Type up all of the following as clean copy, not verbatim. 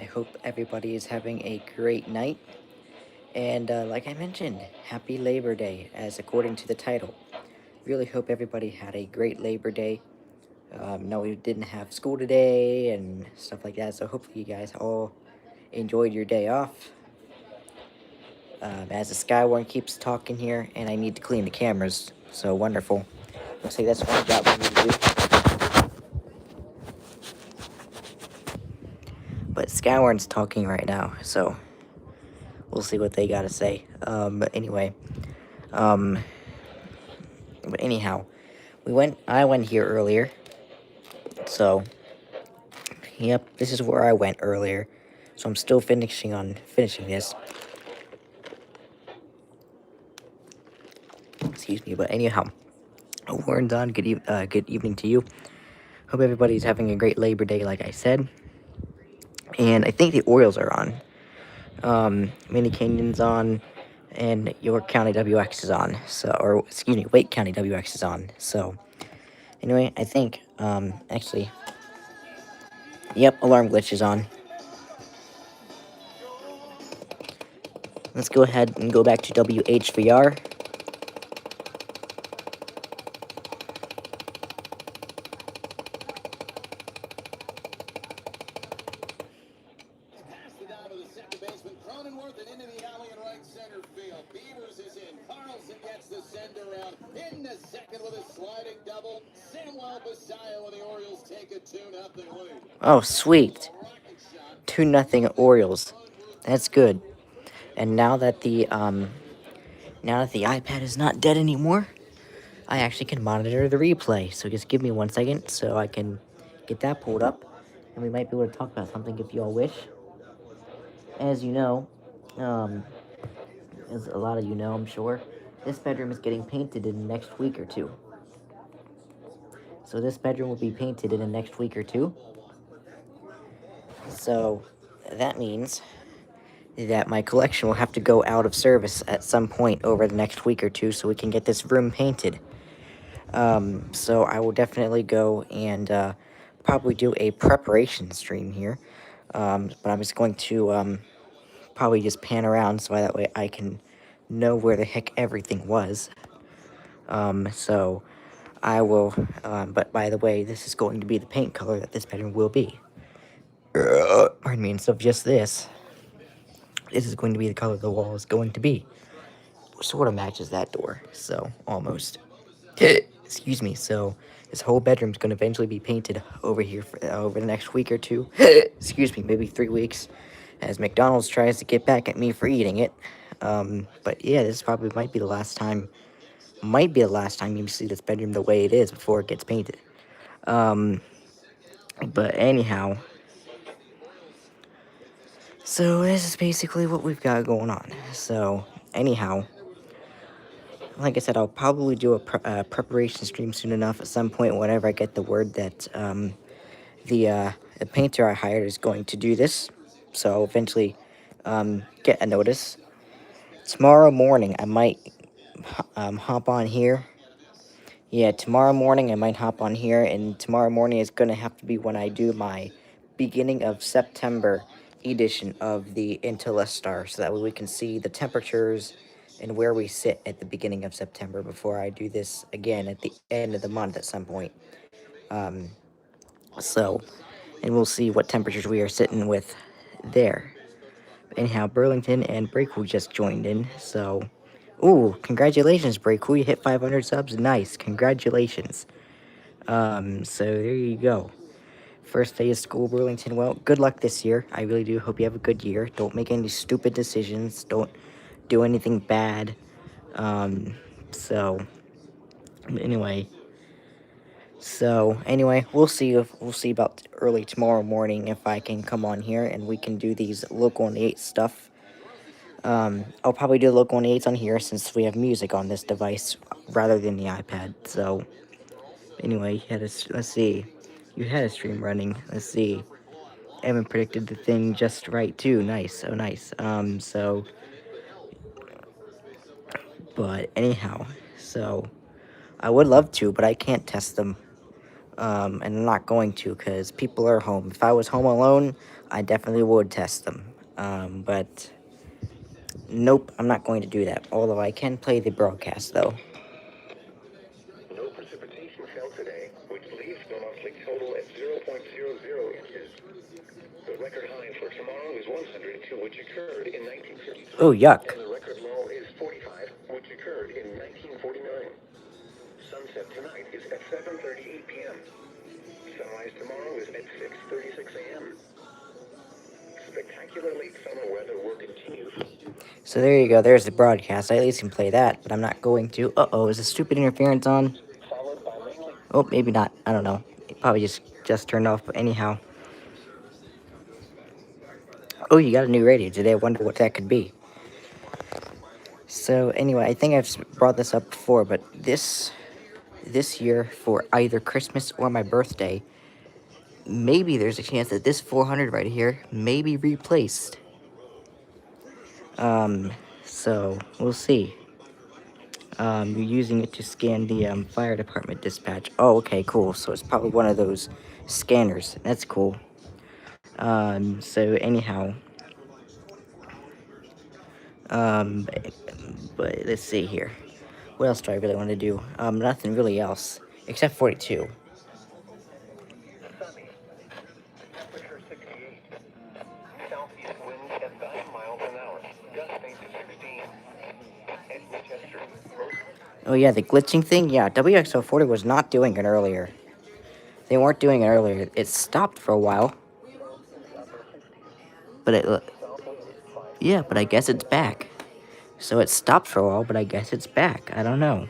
I hope everybody is having a great night. And like I mentioned, happy Labor Day, as according to the title. Really hope everybody had a great Labor Day. No, we didn't have school today and stuff like that, so hopefully you guys all enjoyed your day off. As the Skywarn keeps talking here, and I need to clean the cameras, so wonderful. Looks like that's one job we need to do. But Skywarn's talking right now, so we'll see what they gotta say. But anyway, um, but anyhow, I went here earlier, so, yep, this is where I went earlier, so I'm still finishing this. Excuse me, but anyhow, Warren Don, good evening to you. Hope everybody's having a great Labor Day, like I said. And I think the Orioles are on. Mini Canyon's on, and York County WX is on. So, or excuse me, Wake County WX is on. So, anyway, I think, actually, yep, alarm glitch is on. Let's go ahead and go back to WHVR. Oh, sweet. 2-0 Orioles. That's good. And now that the iPad is not dead anymore, I actually can monitor the replay. So just give me 1 second so I can get that pulled up. And we might be able to talk about something if you all wish. As you know, um, as a lot of you know, I'm sure, this bedroom is getting painted in the next week or two. So this bedroom will be painted in the next week or two. So that means that my collection will have to go out of service at some point over the next week or two so we can get this room painted. So I will definitely go and probably do a preparation stream here. But I'm just going to probably just pan around so that way I can know where the heck everything was. So I will, but by the way, this is going to be the paint color that this bedroom will be. Pardon me, instead of just this is going to be the color the wall is going to be. Sort of matches that door, so almost. Excuse me. So this whole bedroom's going to eventually be painted over here for, over the next week or two. Excuse me, maybe 3 weeks, as McDonald's tries to get back at me for eating it. But yeah, this probably might be the last time. Might be the last time you see this bedroom the way it is before it gets painted. But anyhow, so this is basically what we've got going on. So anyhow, like I said, I'll probably do a preparation stream soon enough at some point whenever I get the word that the painter I hired is going to do this. So I'll eventually get a notice. Tomorrow morning, I might hop on here. Yeah, tomorrow morning I might hop on here, and tomorrow morning is going to have to be when I do my beginning of September edition of the Intellistar, so that way we can see the temperatures and where we sit at the beginning of September before I do this again at the end of the month at some point. Um, so, and we'll see what temperatures we are sitting with there. Anyhow, Burlington and Breakwoo just joined in, so... Ooh, congratulations, Breakwoo, you hit 500 subs, nice, congratulations. So there you go. First day of school, Burlington. Well, good luck this year. I really do hope you have a good year. Don't make any stupid decisions. Don't do anything bad. So anyway. So anyway, we'll see about early tomorrow morning if I can come on here and we can do these local on the 8 stuff. I'll probably do the local on the 8s on here since we have music on this device rather than the iPad. So anyway, let's see. You had a stream running. Let's see. Evan predicted the thing just right too. Nice, oh nice. But anyhow, so I would love to, but I can't test them And I'm not going to because people are home. If I was home alone, I definitely would test them. But nope, I'm not going to do that. Although I can play the broadcast though. No precipitation fell today, which leaves the monthly total at 0.00 inches. The record high for tomorrow is 102, which occurred in 1932. Oh, yuck. And the record low is 45, which occurred in 1949. Sunset tonight is at 7:38 p.m. Sunrise tomorrow is at 6:36 a.m. Spectacular late summer weather will continue. So there you go. There's the broadcast. I at least can play that, but I'm not going to. Uh-oh, is the stupid interference on? Followed by mainly. Oh, maybe not. I don't know. It probably just turned off, but anyhow. Oh, you got a new radio today. I wonder what that could be. So anyway, I think I've brought this up before, but this year for either Christmas or my birthday, maybe there's a chance that this 400 right here may be replaced. So we'll see. You're using it to scan the fire department dispatch. Oh, okay, cool. So it's probably one of those scanners. That's cool. So anyhow, um, but let's see here. What else do I really want to do? Nothing really else except 42. Sunny. Temperature 68. Southeast winds at 9 miles an hour. Gusting to 16. At Winchester. Oh yeah, the glitching thing. Yeah, WXO40 was not doing it earlier. They weren't doing it earlier. It stopped for a while, but yeah, but I guess it's back. So it stopped for a while, but I guess it's back. I don't know.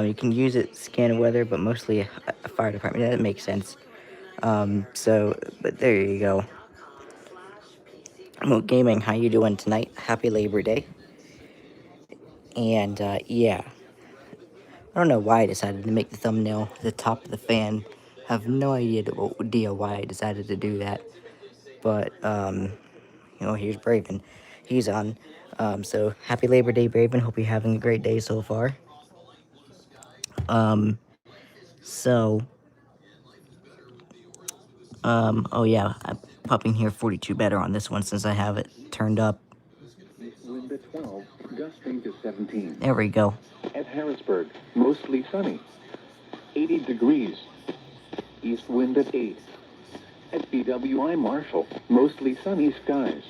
You can use it to scan weather, but mostly a fire department. Yeah, that makes sense. But there you go. Moot Gaming, how you doing tonight? Happy Labor Day. And, yeah. I don't know why I decided to make the thumbnail the top of the fan. Have no idea why I decided to do that. But, here's Braven. He's on. So, happy Labor Day, Braven. Hope you're having a great day so far. So, oh yeah, I'm popping here 42 better on this one since I have it turned up. Wind at 12, gusting to 17. There we go. At Harrisburg, mostly sunny. 80 degrees. East wind at 8. At BWI Marshall, mostly sunny skies.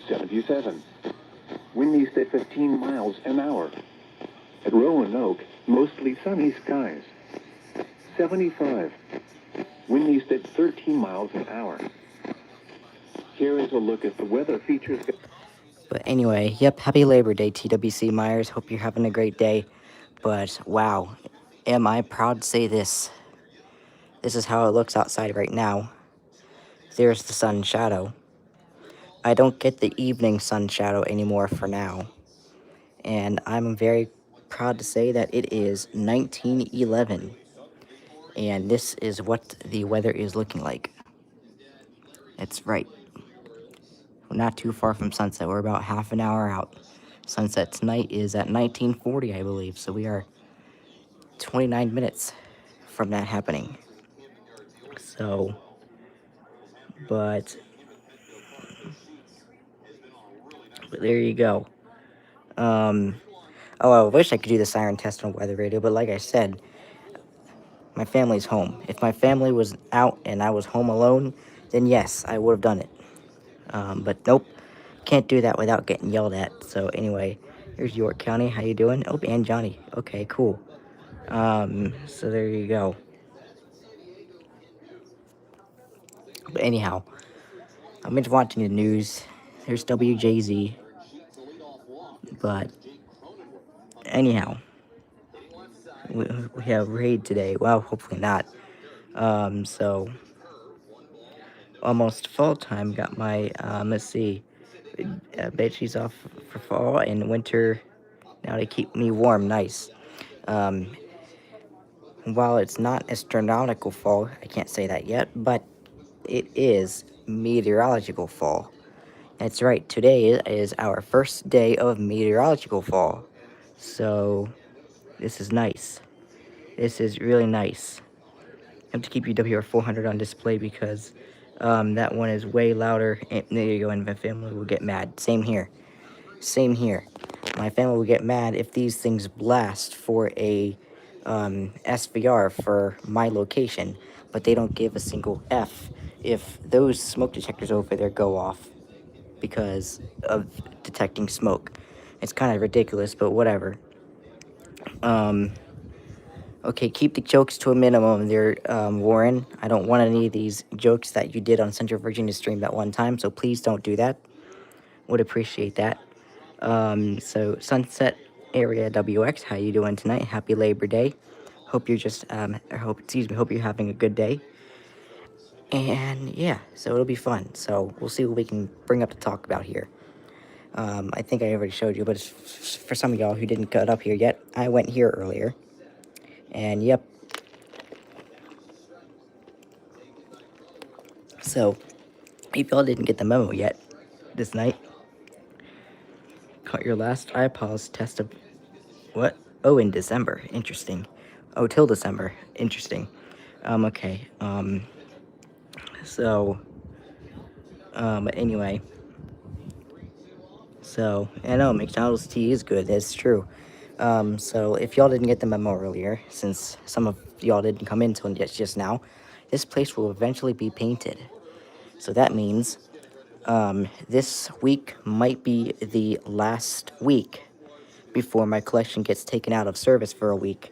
77. Wind east at 15 miles an hour. At Roanoke, mostly sunny skies. 75. Wind east at 13 miles an hour. Here is a look at the weather features. But anyway, yep, happy Labor Day, TWC Myers. Hope you're having a great day. But wow, am I proud to say this? This is how it looks outside right now. There's the sun shadow. I don't get the evening sun shadow anymore for now. And I'm very proud to say that it is 1911. And this is what the weather is looking like. It's right. We're not too far from sunset. We're about half an hour out. Sunset tonight is at 1940, I believe. So we are 29 minutes from that happening. So, but there you go. I wish I could do the siren test on weather radio, but like I said, my family's home. If my family was out and I was home alone, then yes, I would have done it. But nope, can't do that without getting yelled at. So anyway, here's York County. How you doing? Oh, and Johnny. Okay, cool. So there you go. But anyhow, I've been watching the news. There's WJZ. But anyhow, we have raid today. Well, hopefully not. So almost fall time. Got my let's see, bed sheets off for fall and winter. Now to keep me warm, nice. Um, while it's not astronomical fall, I can't say that yet, but it is meteorological fall. That's right. Today is our first day of meteorological fall. So this is nice. This is really nice. have to keep your WR400 on display because that one is way louder. And there you go, and my family will get mad. Same here. Same here. My family will get mad if these things blast for a SVR for my location, but they don't give a single F if those smoke detectors over there go off because of detecting smoke. It's kind of ridiculous, but whatever. Okay, keep the jokes to a minimum there, Warren. I don't want any of these jokes that you did on Central Virginia stream that one time, so please don't do that. Would appreciate that. So Sunset Area WX, how you doing tonight? Happy Labor Day. Hope you're just, hope you're having a good day. And yeah, so it'll be fun. So we'll see what we can bring up to talk about here. I think I already showed you, but for some of y'all who didn't get up here yet, I went here earlier. And yep. So, if y'all didn't get the memo yet, this night, caught your last iPods test of what? Oh, in December. Interesting. Oh, till December. Interesting. Okay. So, anyway. So, I know McDonald's tea is good. That's true. So if y'all didn't get the memo earlier, since some of y'all didn't come in until just now, this place will eventually be painted. So that means this week might be the last week before my collection gets taken out of service for a week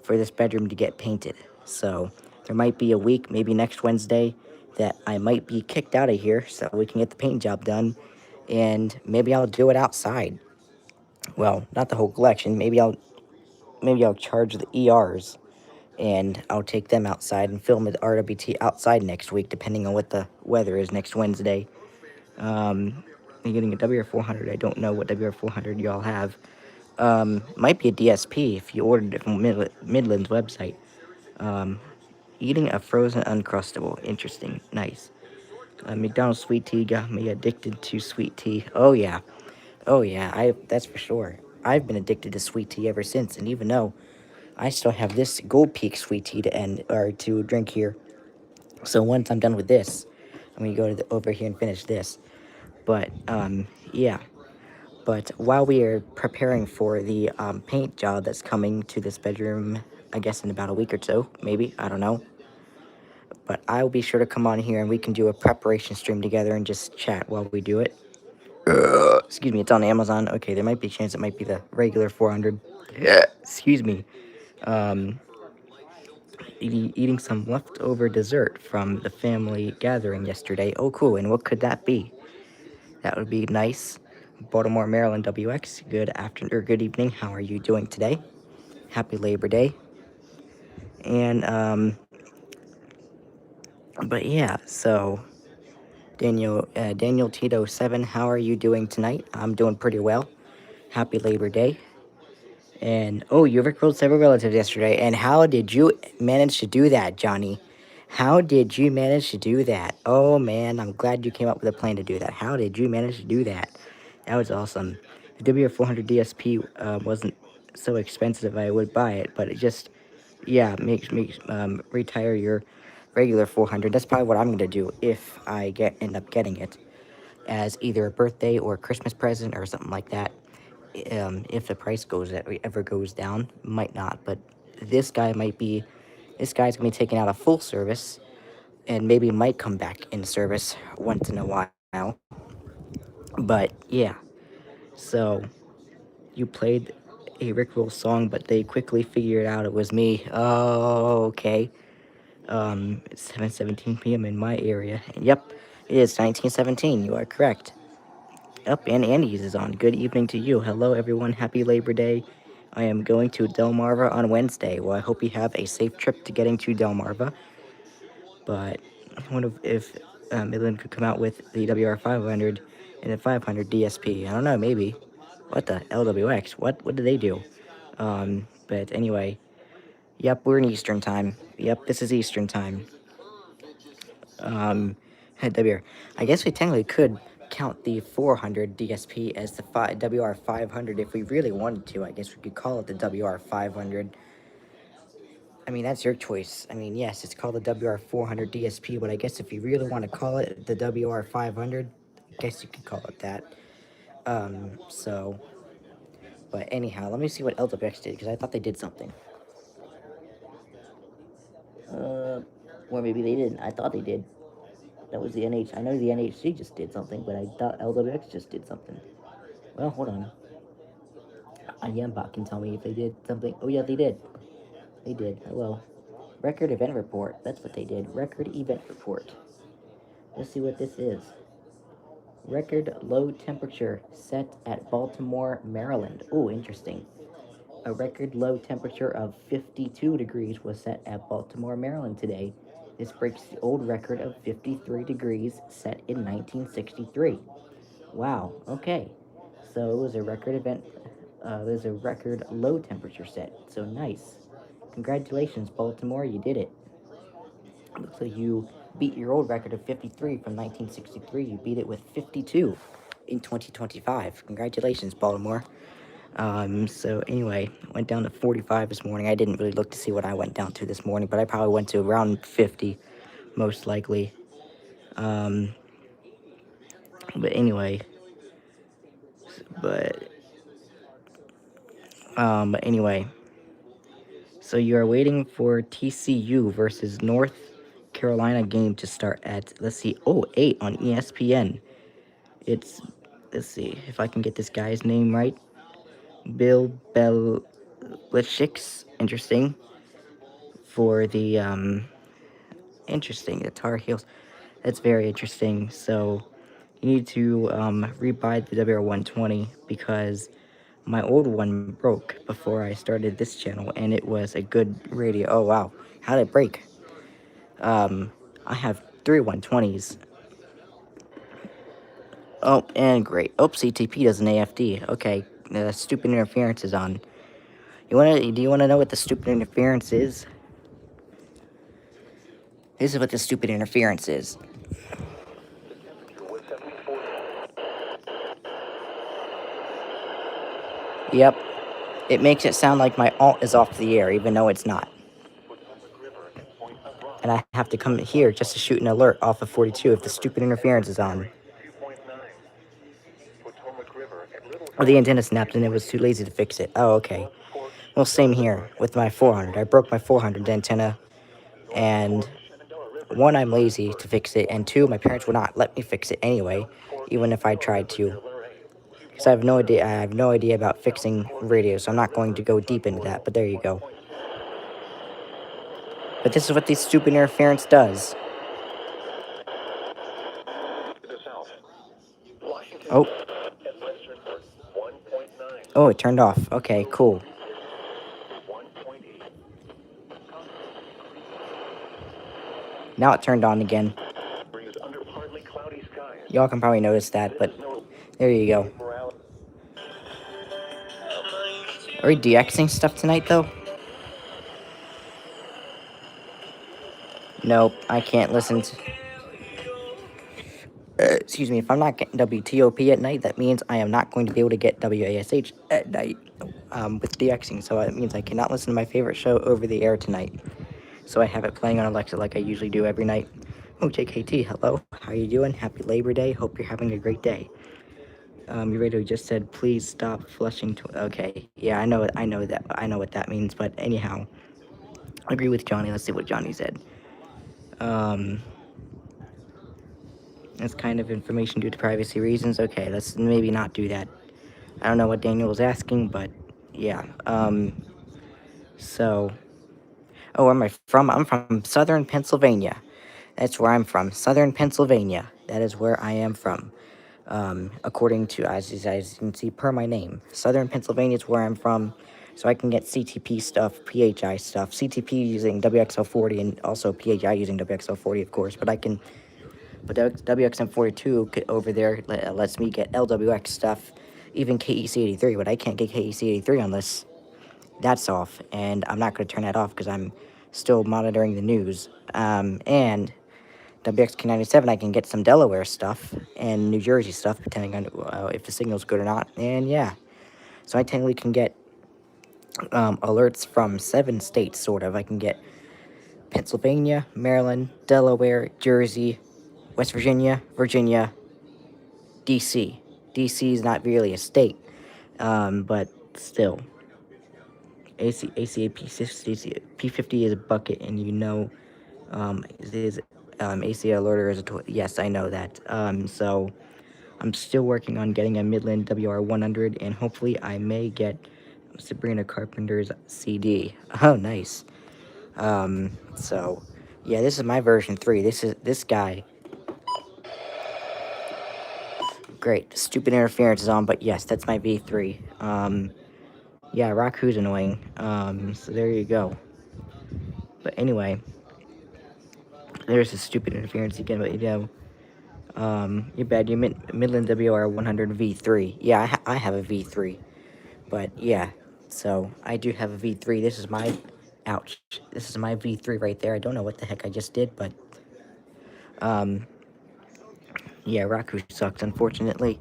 for this bedroom to get painted. So there might be a week, maybe next Wednesday, that I might be kicked out of here so we can get the paint job done. And maybe I'll do it outside. Well, not the whole collection. Maybe I'll charge the ERs and I'll take them outside and film the RWT outside next week, depending on what the weather is next Wednesday. I'm getting a WR400. I don't know what WR400 y'all have. Might be a DSP if you ordered it from Midland's website. Eating a frozen Uncrustable. Interesting. Nice. McDonald's sweet tea got me addicted to sweet tea. Oh yeah. Oh yeah, that's for sure. I've been addicted to sweet tea ever since, and even though I still have this Gold Peak sweet tea to drink here. So once I'm done with this, I'm gonna go over here and finish this. But yeah. But while we are preparing for the paint job that's coming to this bedroom, I guess in about a week or so, maybe, I don't know. But I'll be sure to come on here and we can do a preparation stream together and just chat while we do it. Excuse me, it's on Amazon. Okay, there might be a chance it might be the regular 400. Excuse me. Eating some leftover dessert from the family gathering yesterday. Oh, cool. And what could that be? That would be nice. Baltimore, Maryland, WX. Good afternoon or good evening. How are you doing today? Happy Labor Day. And but yeah. So Daniel Tito 7. How are you doing tonight? I'm doing pretty well. Happy Labor Day. And oh, you rickrolled several relatives yesterday. And how did you manage to do that, Johnny? How did you manage to do that? Oh man, I'm glad you came up with a plan to do that. How did you manage to do that? That was awesome. The WR400 DSP wasn't so expensive I would buy it, but it just, yeah, makes retire your regular 400. That's probably what I'm gonna do if I end up getting it as either a birthday or a Christmas present or something like that. If the price ever goes down, might not, but this guy might be, this guy's gonna be taken out of full service, and maybe might come back in service once in a while. But yeah, so you played a Rickroll song, but they quickly figured out it was me. Oh, okay. It's 7:17 p.m. in my area. And yep, it is 1917. You are correct. Up and Andy's is on. Good evening to you. Hello, everyone. Happy Labor Day. I am going to Delmarva on Wednesday. Well, I hope you have a safe trip to getting to Delmarva. But I wonder if Midland could come out with the WR500 and the 500 DSP. I don't know, maybe. What the LWX? What did they do? But anyway, yep, we're in Eastern time. Yep, this is Eastern time. WR. I guess we technically could count the 400 DSP as the WR500 if we really wanted to. I guess we could call it the WR500. I mean, that's your choice. I mean, yes, it's called the WR400 DSP, but I guess if you really want to call it the WR500, I guess you could call it that. So, but anyhow, let me see what LWX did, because I thought they did something. Or maybe they didn't. I thought they did. That was the NH. I know the NHC just did something, but I thought LWX just did something. Well, hold on. Yambot can tell me if they did something. Oh, yeah, they did. They did. Hello. Record event report. That's what they did. Record event report. Let's see what this is. Record low temperature set at Baltimore, Maryland. Oh, interesting. A record low temperature of 52 degrees was set at Baltimore, Maryland today. This breaks the old record of 53 degrees set in 1963. Wow, okay. So it was a record event. There's a record low temperature set. So nice. Congratulations, Baltimore, you did it. Looks like you beat your old record of 53 from 1963. You beat it with 52 in 2025. Congratulations, Baltimore. So anyway, went down to 45 this morning. I didn't really look to see what I went down to this morning, but I probably went to around 50, most likely. But anyway, but but anyway, so you are waiting for TCU versus North Carolina game to start at, let's see, 8 on ESPN. It's, let's see if I can get this guy's name right. Bill Belichick's, interesting, for the, interesting, the Tar Heels. That's very interesting. So you need to rebuy the WR120 because my old one broke before I started this channel, and it was a good radio. Oh wow, how did it break? I have 3 120s. Oh, and great. Oh, CTP does an AFD. Okay, the stupid interference is on. Do you wanna know what the stupid interference is? This is what the stupid interference is. Yep. It makes it sound like my alt is off the air, even though it's not. And I have to come here just to shoot an alert off of 42 if the stupid interference is on. Or the antenna snapped and it was too lazy to fix it. Oh, okay. Well, same here with my 400. I broke my 400 antenna, and 1, I'm lazy to fix it, and 2, my parents would not let me fix it anyway, even if I tried to. Because I have no idea about fixing radio, so I'm not going to go deep into that, but there you go. But this is what the stupid interference does. Oh. Oh, it turned off. Okay, cool. Now it turned on again. Y'all can probably notice that, but there you go. Are we DXing stuff tonight, though? Nope, I can't listen to... excuse me, if I'm not getting WTOP at night, that means I am not going to be able to get WASH at night with DXing, so it means I cannot listen to my favorite show over the air tonight. So I have it playing on Alexa like I usually do every night. Oh, JKT, hello. How you doing? Happy Labor Day. Hope you're having a great day. Your radio just said, please stop flushing. Okay, yeah, I know what that means. But anyhow, I agree with Johnny. Let's see what Johnny said. That's kind of information due to privacy reasons. Okay, let's maybe not do that. I don't know what Daniel was asking, but yeah. So, oh, where am I from? I'm from Southern Pennsylvania. That's where I'm from. Southern Pennsylvania. That is where I am from. According to, as you can see, per my name. Southern Pennsylvania is where I'm from, so I can get CTP stuff, PHI stuff. CTP using WXL40 and also PHI using WXL40, of course, but WXM42 over there lets me get LWX stuff, even KEC83, but I can't get KEC83 unless that's off, and I'm not going to turn that off because I'm still monitoring the news. And WXK97, I can get some Delaware stuff and New Jersey stuff, depending on if the signal's good or not. And yeah, so I technically can get alerts from 7 states, sort of. I can get Pennsylvania, Maryland, Delaware, Jersey, West Virginia, DC. DC is not really a state, but still. ACA P50 is a bucket, and ACA alerter is a toy. Yes, I know that. So I'm still working on getting a Midland WR100, and hopefully I may get Sabrina Carpenter's CD. Oh, nice. So yeah, this is my version 3. This guy. Great. Stupid interference is on, but yes, that's my V3. Yeah, Raku's annoying. So there you go. But anyway, there's a stupid interference again, but you're bad. You Midland WR100 V3. Yeah, I have a V3. But yeah, so I do have a V3. This is my, ouch. This is my V3 right there. I don't know what the heck I just did, but, yeah, Raku sucks, unfortunately.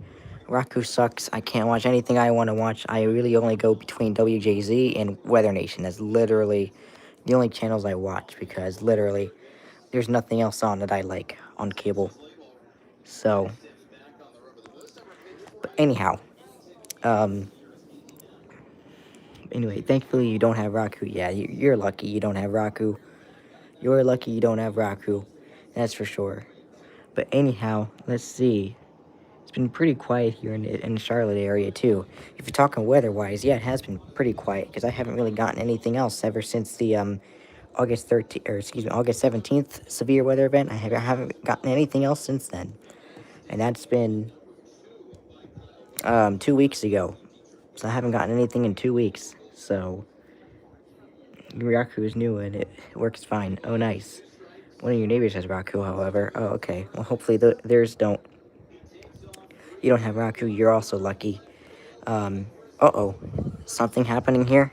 Raku sucks. I can't watch anything I want to watch. I really only go between WJZ and Weather Nation. That's literally the only channels I watch, because literally there's nothing else on that I like on cable. So, but anyhow, anyway, thankfully you don't have Raku. Yeah, you're lucky you don't have Raku. You're lucky you don't have Raku. That's for sure. But anyhow, let's see. It's been pretty quiet here in the Charlotte area, too. If you're talking weather-wise, yeah, it has been pretty quiet, because I haven't really gotten anything else ever since the, August 17th severe weather event. I haven't gotten anything else since then. And that's been, 2 weeks ago. So I haven't gotten anything in 2 weeks. So, Raku is new, and it works fine. Oh, nice. One of your neighbors has Raku, however. Oh, okay. Well, hopefully theirs don't. You don't have Raku, you're also lucky. Uh-oh. Something happening here?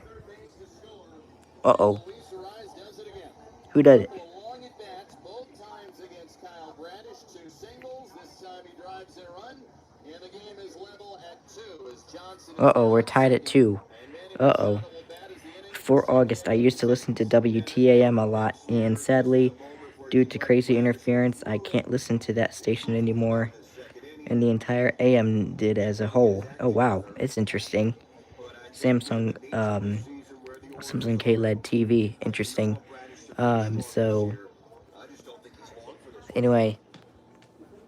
Uh-oh. Who did it? Uh-oh, we're tied at 2. Uh-oh. Before August, I used to listen to WTAM a lot, and sadly, due to crazy interference, I can't listen to that station anymore. And the entire AM did as a whole. Oh, wow. It's interesting. Samsung KLED TV. Interesting. So, anyway,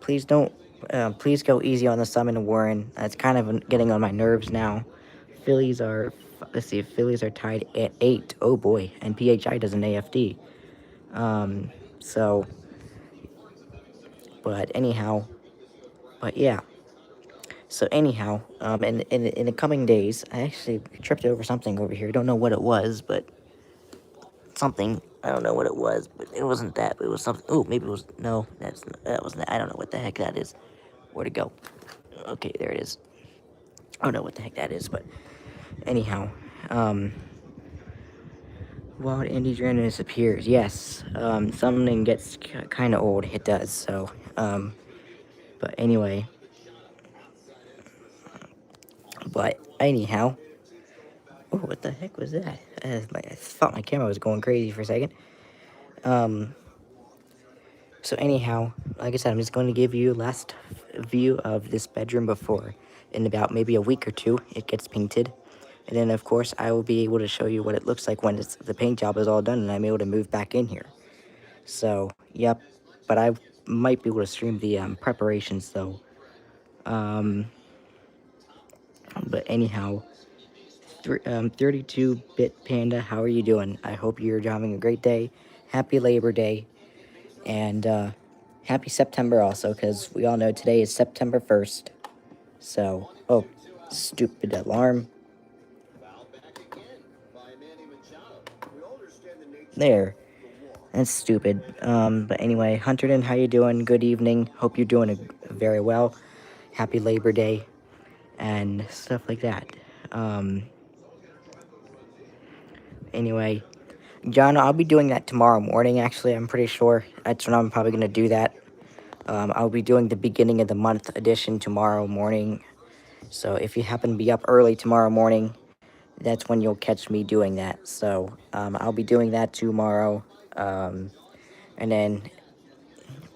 please please go easy on the Summon and Warren. It's kind of getting on my nerves now. Phillies are tied at 8. Oh boy, and PHI does an AFD. So, but anyhow, but yeah. So anyhow, in the coming days, I actually tripped over something over here. Don't know what it was, but something. I don't know what it was, but it wasn't that. It was something. Oh, maybe it was. No, that wasn't that. I don't know what the heck that is. Where'd it go? Okay, there it is. I don't know what the heck that is, but anyhow, Wild Andy's random disappears. Yes, something gets kind of old. It does. So, but anyway. But anyhow, oh, what the heck was that? I thought my camera was going crazy for a second. So anyhow, like I said, I'm just going to give you last view of this bedroom before, in about maybe a week or 2, it gets painted. And then, of course, I will be able to show you what it looks like when the paint job is all done and I'm able to move back in here. So, yep. But I might be able to stream the preparations, though. But anyhow, 32-bit Panda, how are you doing? I hope you're having a great day. Happy Labor Day. And happy September also, because we all know today is September 1st. So, oh, stupid alarm. There. That's stupid. But anyway, Hunterton, how you doing? Good evening. Hope you're doing very well. Happy Labor Day. And stuff like that. Anyway, John, I'll be doing that tomorrow morning, actually. I'm pretty sure. That's when I'm probably going to do that. I'll be doing the beginning of the month edition tomorrow morning. So if you happen to be up early tomorrow morning, that's when you'll catch me doing that. So I'll be doing that tomorrow, and then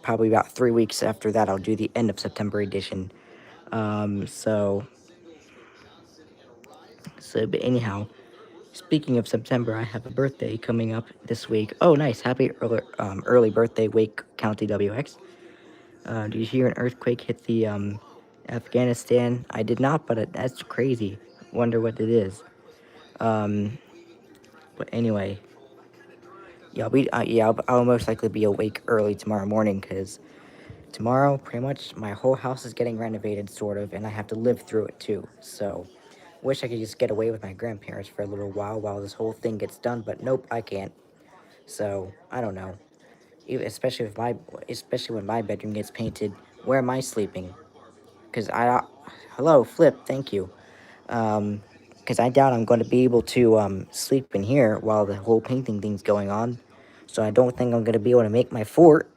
probably about 3 weeks after that, I'll do the end of September edition. So but anyhow, speaking of September, I have a birthday coming up this week. Oh, nice! Happy early birthday, Wake County WX. Did you hear an earthquake hit the Afghanistan? I did not, but that's crazy. Wonder what it is. Um, but anyway, yeah, I'll most likely be awake early tomorrow morning because tomorrow, pretty much, my whole house is getting renovated, sort of, and I have to live through it too. So, wish I could just get away with my grandparents for a little while this whole thing gets done, but nope, I can't. So, I don't know. Especially when my bedroom gets painted, where am I sleeping? Because hello, Flip, thank you. Because I doubt I'm going to be able to sleep in here while the whole painting thing's going on. So I don't think I'm going to be able to make my fort.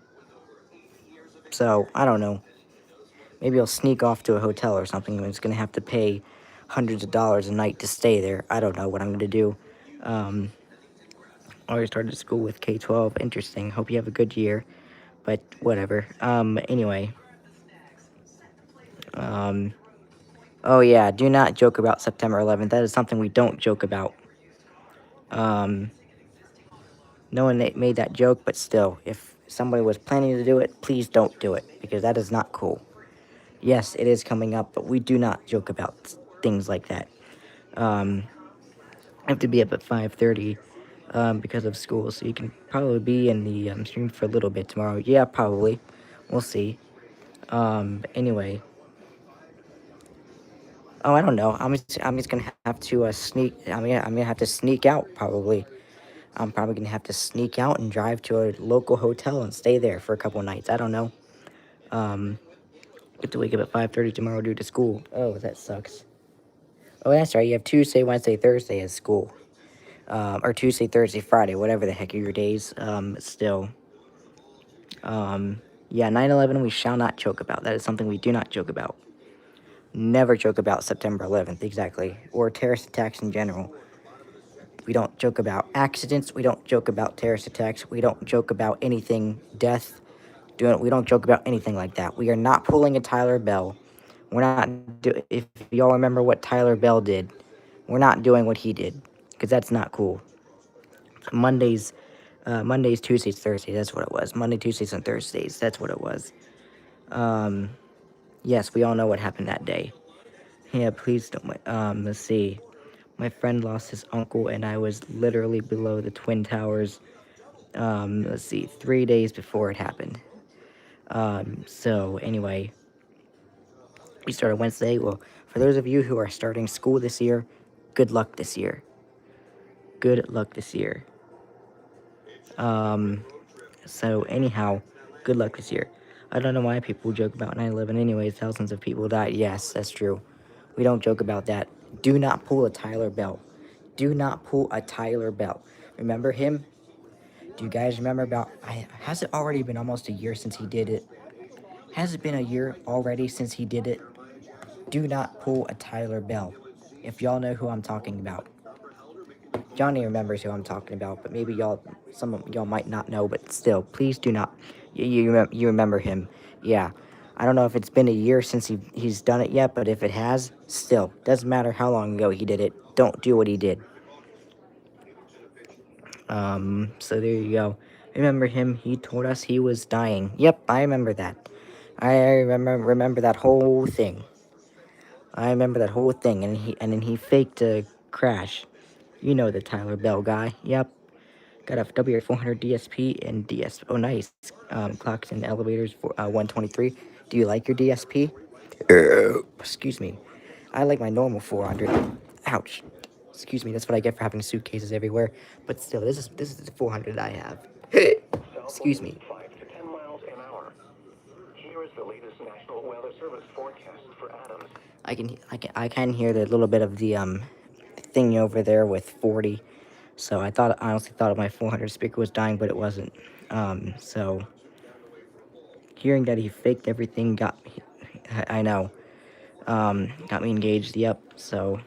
So I don't know. Maybe I'll sneak off to a hotel or something. And it's going to have to pay hundreds of dollars a night to stay there. I don't know what I'm going to do. Um, I already started school with K-12. Interesting. Hope you have a good year. But whatever. Anyway. Um, oh yeah, do not joke about September 11th. That is something we don't joke about. Um, no one made that joke, but still, if somebody was planning to do it, please don't do it, because that is not cool. Yes, it is coming up, but we do not joke about things like that. I have to be up at 5:30 because of school, so you can probably be in the stream for a little bit tomorrow. Yeah, probably. We'll see. But anyway. Oh, I don't know. I'm just gonna have to sneak. I'm gonna have to sneak out probably. I'm probably gonna have to sneak out and drive to a local hotel and stay there for a couple nights. I don't know. Um, Get to wake up at 5:30 tomorrow due to school. Oh, that sucks. Oh, that's right. You have Tuesday, Wednesday, Thursday as school. Or Tuesday, Thursday, Friday, whatever the heck are your days. Still. Yeah, 9/11 we shall not joke about. That is something we do not joke about. Never joke about September 11th, exactly. Or terrorist attacks in general. We don't joke about accidents. We don't joke about terrorist attacks. We don't joke about anything, death. We don't joke about anything like that. We are not pulling a Tyler Bell. We're not. If y'all remember what Tyler Bell did, we're not doing what he did, because that's not cool. Mondays, Tuesdays, Thursdays. That's what it was. Monday, Tuesdays, and Thursdays. That's what it was. Yes, we all know what happened that day. Yeah, please don't. Let's see. My friend lost his uncle, and I was literally below the Twin Towers. Let's see, 3 days before it happened. So anyway, we started Wednesday. Well, for those of you who are starting school this year, good luck this year. Good luck this year. So anyhow, good luck this year. I don't know why people joke about 9/11 anyways. Thousands of people died. Yes, that's true. We don't joke about that. Do not pull a Tyler Bell. Do not pull a Tyler Bell. Remember him? Do you guys remember about... has it already been almost a year since he did it? Has it been a year already since he did it? Do not pull a Tyler Bell. If y'all know who I'm talking about. Johnny remembers who I'm talking about, but maybe some of y'all might not know, but still, please do not. You remember him. Yeah. I don't know if it's been a year since he's done it yet, but if it has, still, doesn't matter how long ago he did it. Don't do what he did. So there you go. Remember him? He told us he was dying. Yep, I remember that. I remember that whole thing. I remember that whole thing, and then he faked a crash. You know the Tyler Bell guy. Yep. Got a W400 DSP and DS. Oh, nice. Clocks and elevators for 123. Do you like your DSP? Excuse me. I like my normal 400. Ouch. Excuse me. That's what I get for having suitcases everywhere. But still, this is the 400 I have. Excuse me. 5 to 10 miles an hour. Here is the latest National Weather Service forecast for Adams. I can hear the little bit of the thing over there with 40. So I honestly thought my 400 speaker was dying, but it wasn't. So hearing that he faked everything got me. I know. Got me engaged. Yep. So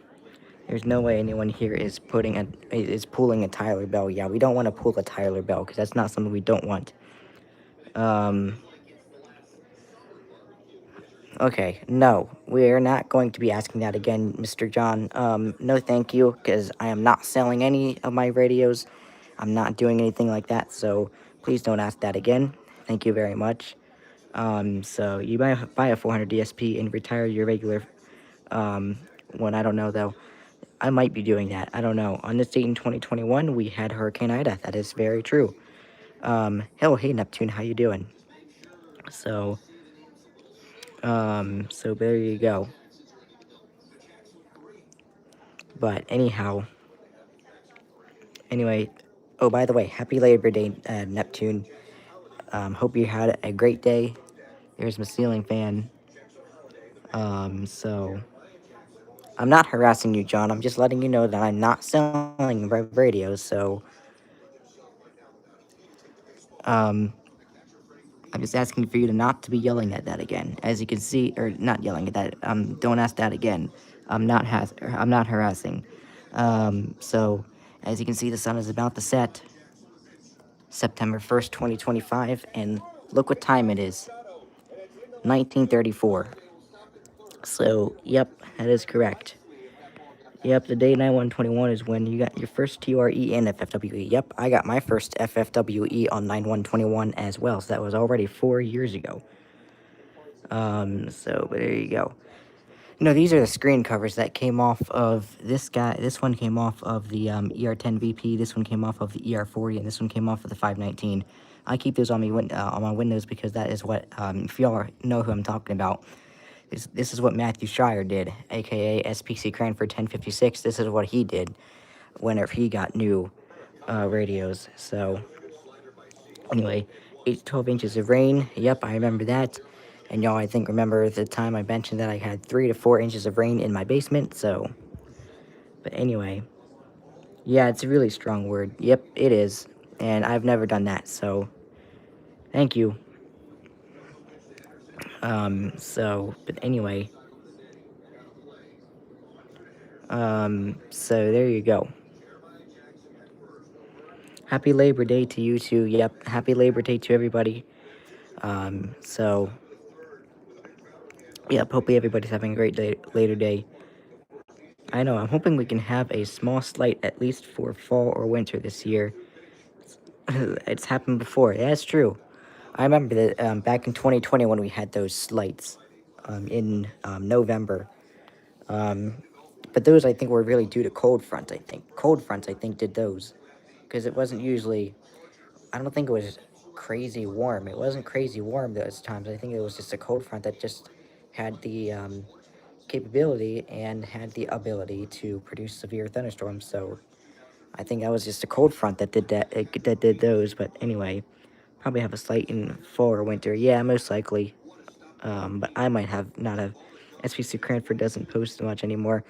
There's no way anyone here is pulling a Tyler Bell. Yeah, we don't want to pull a Tyler Bell because that's not something we don't want. Okay, no, we're not going to be asking that again, Mr. John. No, thank you, because I am not selling any of my radios. I'm not doing anything like that, so please don't ask that again. Thank you very much. So you buy a 400 DSP and retire your regular one. I don't know though. I might be doing that. I don't know. On this date in 2021, we had Hurricane Ida. That is very true. Hell, hey Neptune, how you doing? So, so there you go. But anyhow, anyway, oh, by the way, happy Labor Day, Neptune. Hope you had a great day. There's my ceiling fan. So I'm not harassing you, John. I'm just letting you know that I'm not selling radios. So, um, I'm just asking for you to not to be yelling at that again. As you can see, or not yelling at that. Don't ask that again. I'm not harassing. So, as you can see, the sun is about to set. September 1st, 2025, and look what time it is. 1934. So, yep, that is correct. Yep, the day 9121 is when you got your first TRE and FFWE. Yep, I got my first FFWE on 9121 as well, so that was already 4 years ago. So, but there you go. No, these are the screen covers that came off of this guy. This one came off of the ER10 VP. This one came off of the ER40, and this one came off of the 519. I keep those on me on my Windows because that is what, if y'all know who I'm talking about, this is what Matthew Schreier did, aka SPC Cranford 1056. This is what he did whenever he got new radios. So anyway, 8 to 12 inches of rain. Yep, I remember that. And y'all, I think, remember the time I mentioned that I had 3 to 4 inches of rain in my basement. So, but anyway, yeah, it's a really strong word. Yep, it is. And I've never done that. So, thank you. But anyway, so there you go. Happy Labor Day to you too. Yep, happy Labor Day to everybody. So, yep, hopefully everybody's having a great day, later day. I know, I'm hoping we can have a small slight at least for fall or winter this year. It's happened before. Yeah, it's true. I remember that back in 2020 when we had those slights in November. But those, I think, were really due to cold fronts, I think. Cold fronts, I think, did those. Because it wasn't usually, I don't think it was crazy warm. It wasn't crazy warm those times. I think it was just a cold front that just had the capability and had the ability to produce severe thunderstorms. So I think that was just a cold front that did that did those. But anyway, probably have a slight in fall or winter. Yeah, most likely. But I might have not have. SPC Cranford doesn't post much anymore.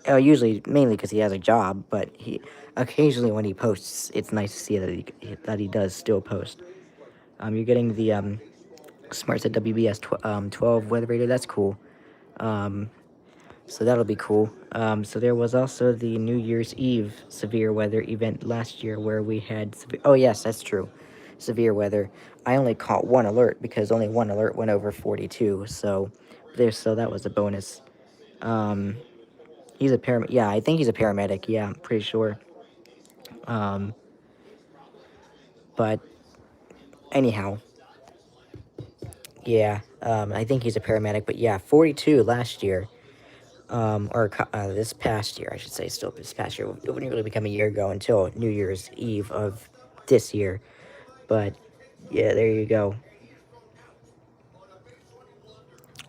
Usually, mainly because he has a job. But he occasionally when he posts, it's nice to see that he does still post. You're getting the SmartSet WBS 12 weather radar. That's cool. So that'll be cool. So there was also the New Year's Eve severe weather event last year where we had oh yes, that's true. Severe weather. I only caught one alert because only one alert went over 42. So that was a bonus. He's a paramedic. Yeah, I think he's a paramedic. Yeah, I'm pretty sure. But anyhow, yeah, I think he's a paramedic. But yeah, 42 last year. This past year, I should say, still this past year. It wouldn't really become a year ago until New Year's Eve of this year. But, yeah, there you go.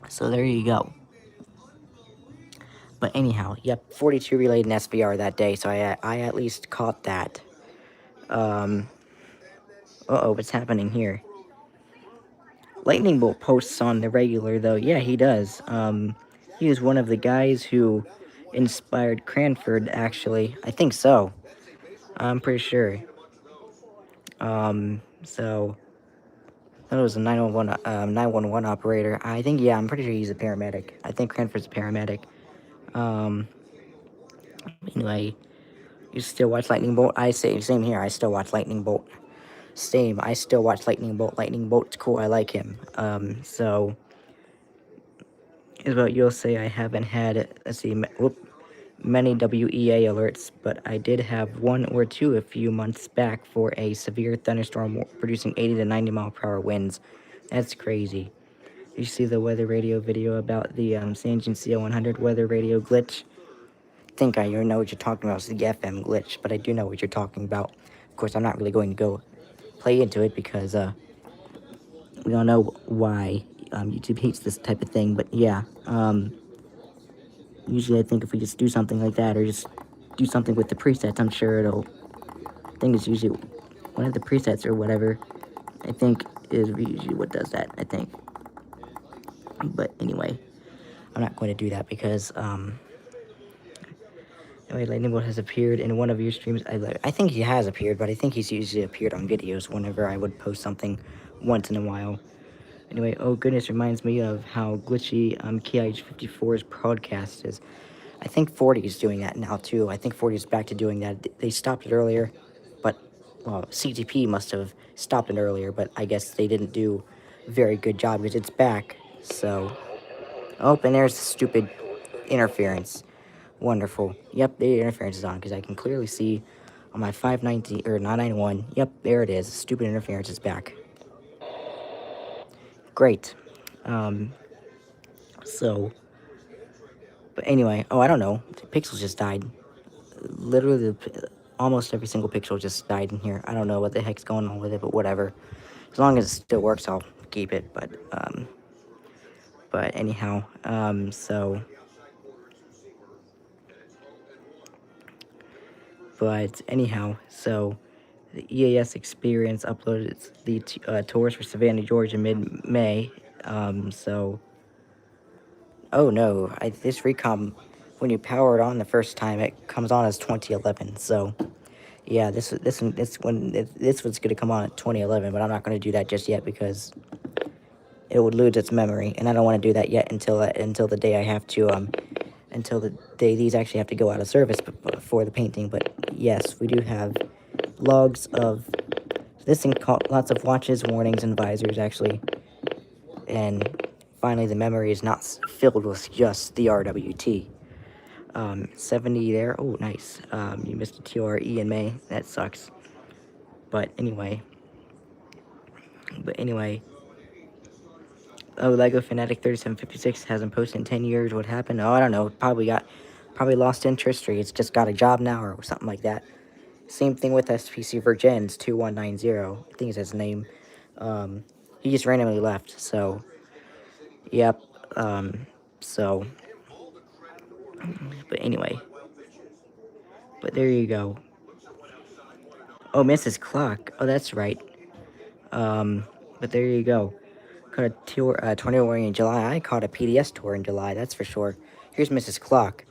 So, there you go. But anyhow, yep, 42 relayed an SVR that day, so I at least caught that. What's happening here? Lightning Bolt posts on the regular, though. Yeah, he does. He was one of the guys who inspired Cranford, actually. I think so. I'm pretty sure. So that was a 911 operator. I think, yeah, I'm pretty sure he's a paramedic. I think Cranford's a paramedic. Anyway, you still watch Lightning Bolt? I say same here. I still watch Lightning Bolt. Same. I still watch Lightning Bolt. Lightning Bolt's cool. I like him. So is what you'll say. I haven't had, let's see, many WEA alerts, but I did have one or two a few months back for a severe thunderstorm producing 80 to 90 mile per hour winds. That's crazy. You see the weather radio video about the Sanjin CO100 weather radio glitch? I think I know what you're talking about. It's the FM glitch, but I do know what you're talking about. Of course, I'm not really going to go play into it because we all know why YouTube hates this type of thing. But yeah, usually I think if we just do something like that or just do something with the presets, I'm sure it'll. I think it's usually one of the presets or whatever. I think is usually what does that. I think. But anyway, I'm not going to do that because anyway, Lightning Bolt has appeared in one of your streams. I think he has appeared, but I think he's usually appeared on videos whenever I would post something once in a while. Anyway, oh goodness, reminds me of how glitchy KIH54's podcast is. I think 40 is doing that now too. I think 40 is back to doing that. They stopped it earlier, but well, CTP must have stopped it earlier, but I guess they didn't do a very good job because it's back. So, oh, and there's the stupid interference. Wonderful. Yep, the interference is on because I can clearly see on my 590 or 991. Yep, there it is. Stupid interference is back. Great. So, but anyway, oh, I don't know. The pixels just died. Literally, almost every single pixel just died in here. I don't know what the heck's going on with it, but whatever. As long as it still works, I'll keep it. But anyhow, so the EAS Experience uploaded the tours for Savannah, Georgia mid-May. Oh no, this recom, when you power it on the first time, it comes on as 2011. So, yeah, this was gonna come on at 2011, but I'm not gonna do that just yet because it would lose its memory, and I don't want to do that yet until the day I have to until the day these actually have to go out of service for the painting. But yes, we do have logs of this thing called lots of watches, warnings, and visors actually, and finally the memory is not filled with just the RWT. 70 there. Oh, nice. You missed a TRE in May. That sucks. But anyway. Oh, Lego Fanatic 3756 hasn't posted in 10 years. What happened? Oh, I don't know. Probably lost interest, or he's just got a job now, or something like that. Same thing with SPC Virgins 2190. I think is his name. He just randomly left. So, yep. So, but anyway. But there you go. Oh, Mrs. Clock. Oh, that's right. But there you go. Caught a tornado warning in July. I caught a PDS tour in July, that's for sure. Here's Mrs. Clock.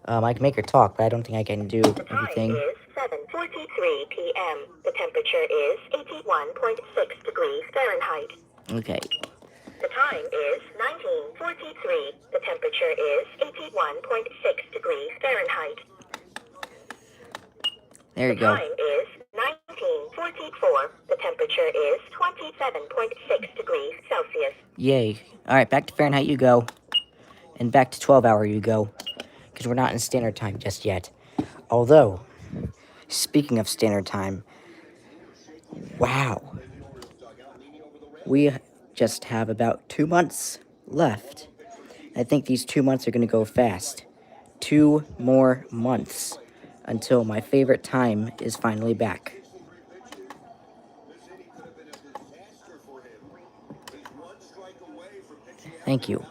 I can make her talk, but I don't think I can do everything. The time is 7:43 p.m. The temperature is 81.6 degrees Fahrenheit. Okay. The time is 19:43. The temperature is 81.6 degrees Fahrenheit. There you go. The time is 19:44. The temperature is 27.6 degrees Celsius. Yay. Alright, back to Fahrenheit you go. And back to 12-hour you go. Because we're not in standard time just yet. Although, speaking of standard time, wow. We just have about 2 months left. I think these 2 months are going to go fast. 2 more months until my favorite time is finally back. Thank you.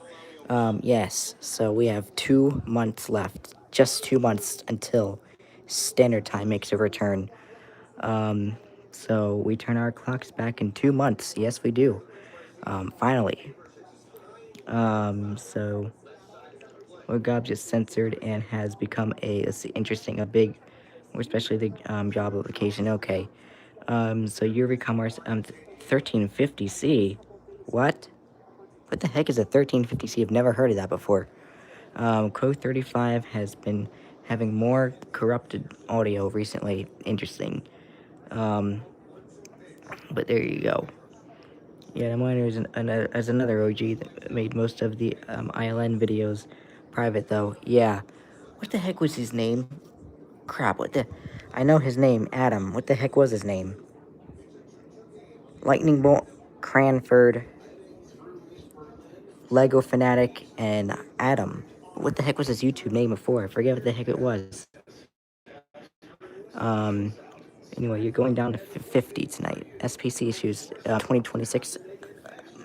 Yes, so we have 2 months left. Just 2 months until standard time makes a return. So we turn our clocks back in 2 months. Yes, we do. Finally. So Orgob just censored and has become a big, more especially the job application. Okay. So Eurocommerce 1350C. What? What the heck is a 1350C? I've never heard of that before. Code 35 having more corrupted audio recently. Interesting. But there you go. Yeah, mine is as another OG that made most of the ILN videos private, though. Yeah. What the heck was his name? Crap, what the... I know his name, Adam. What the heck was his name? Lightning Bolt, Cranford, Lego Fanatic, and Adam. What the heck was his YouTube name before? I forget what the heck it was. Anyway, you're going down to 50 tonight. SPC issues 2026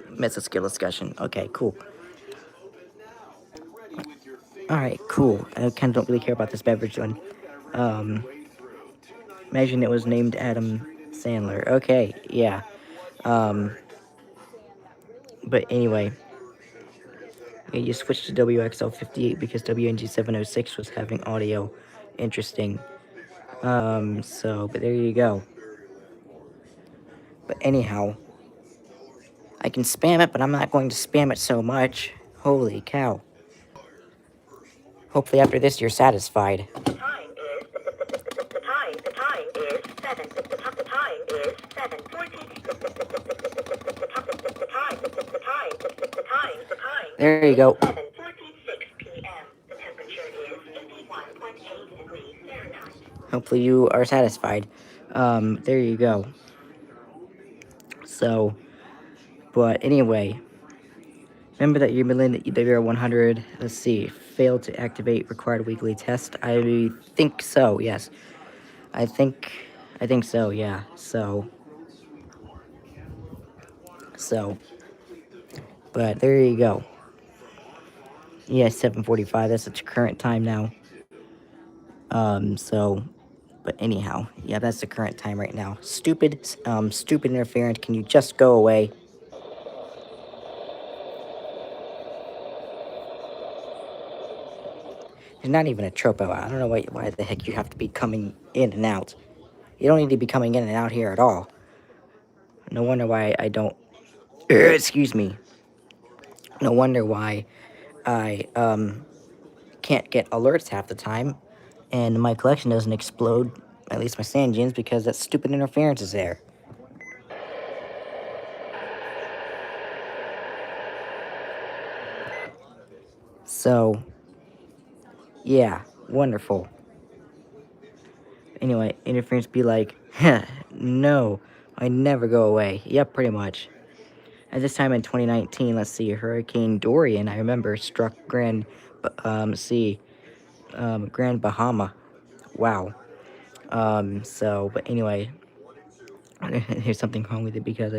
meta skill discussion. Okay, cool. Alright, cool. I kind of don't really care about this beverage one. Imagine it was named Adam Sandler. Okay, yeah. But anyway, yeah, you switched to WXL58 because WNG706 was having audio. Interesting. But there you go. But anyhow, I can spam it, but I'm not going to spam it so much. Holy cow. Hopefully after this you're satisfied. The time is 7. The time is 7:40. The time. There you go. 7:46 p.m. The temperature is 81.8 degrees Fahrenheit. Hopefully you are satisfied. There you go. So, but anyway, remember that you've been in the EWR100, let's see, failed to activate required weekly test. I think so, yes. I think so, yeah. So, but there you go. Yeah, 7:45, that's the current time now. But anyhow, yeah, that's the current time right now. Stupid interference, can you just go away? There's not even a tropo. I don't know why the heck you have to be coming in and out. You don't need to be coming in and out here at all. No wonder why I don't... excuse me. No wonder why I, can't get alerts half the time, and my collection doesn't explode, at least my Sanjins, because that stupid interference is there. So, yeah, wonderful. Anyway, interference be like, no, I never go away. Yep, pretty much. At this time in 2019, let's see, Hurricane Dorian, I remember, struck Grand Bahama. Wow. But anyway, there's something wrong with it because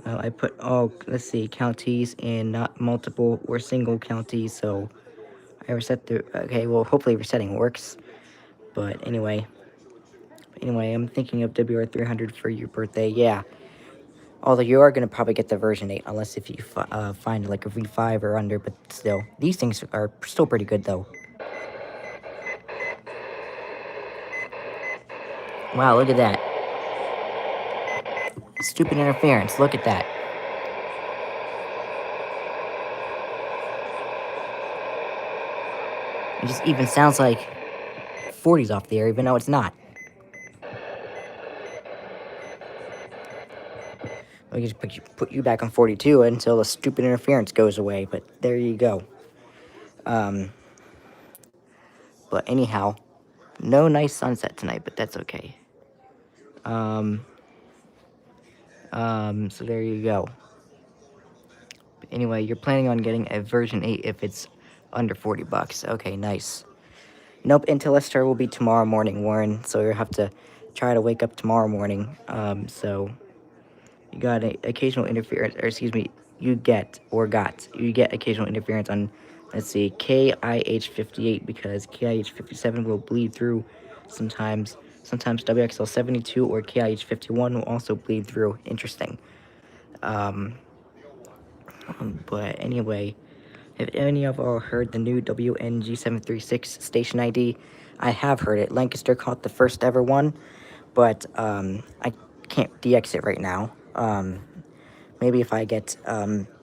I put all, let's see, counties and not multiple or single counties, so I reset the, okay, well, hopefully resetting works, but anyway, I'm thinking of WR300 for your birthday, yeah. Although you are going to probably get the version 8, unless if you find like a V5 or under, but still. These things are still pretty good, though. Wow, look at that. Stupid interference, look at that. It just even sounds like 40's off the air, even though it's not. We just put you back on 42 until the stupid interference goes away, but there you go. But anyhow, no nice sunset tonight, but that's okay. So there you go. But anyway, you're planning on getting a version 8 if it's under $40. Okay, nice. Nope, Intel Star will be tomorrow morning, Warren, so you'll have to try to wake up tomorrow morning. So you got occasional interference, or excuse me, you get occasional interference on, let's see, KIH58, because KIH57 will bleed through sometimes. Sometimes WXL72 or KIH51 will also bleed through. Interesting. But anyway, have any of y'all heard the new WNG736 station ID? I have heard it. Lancaster caught the first ever one, but I can't DX it right now. Maybe if I get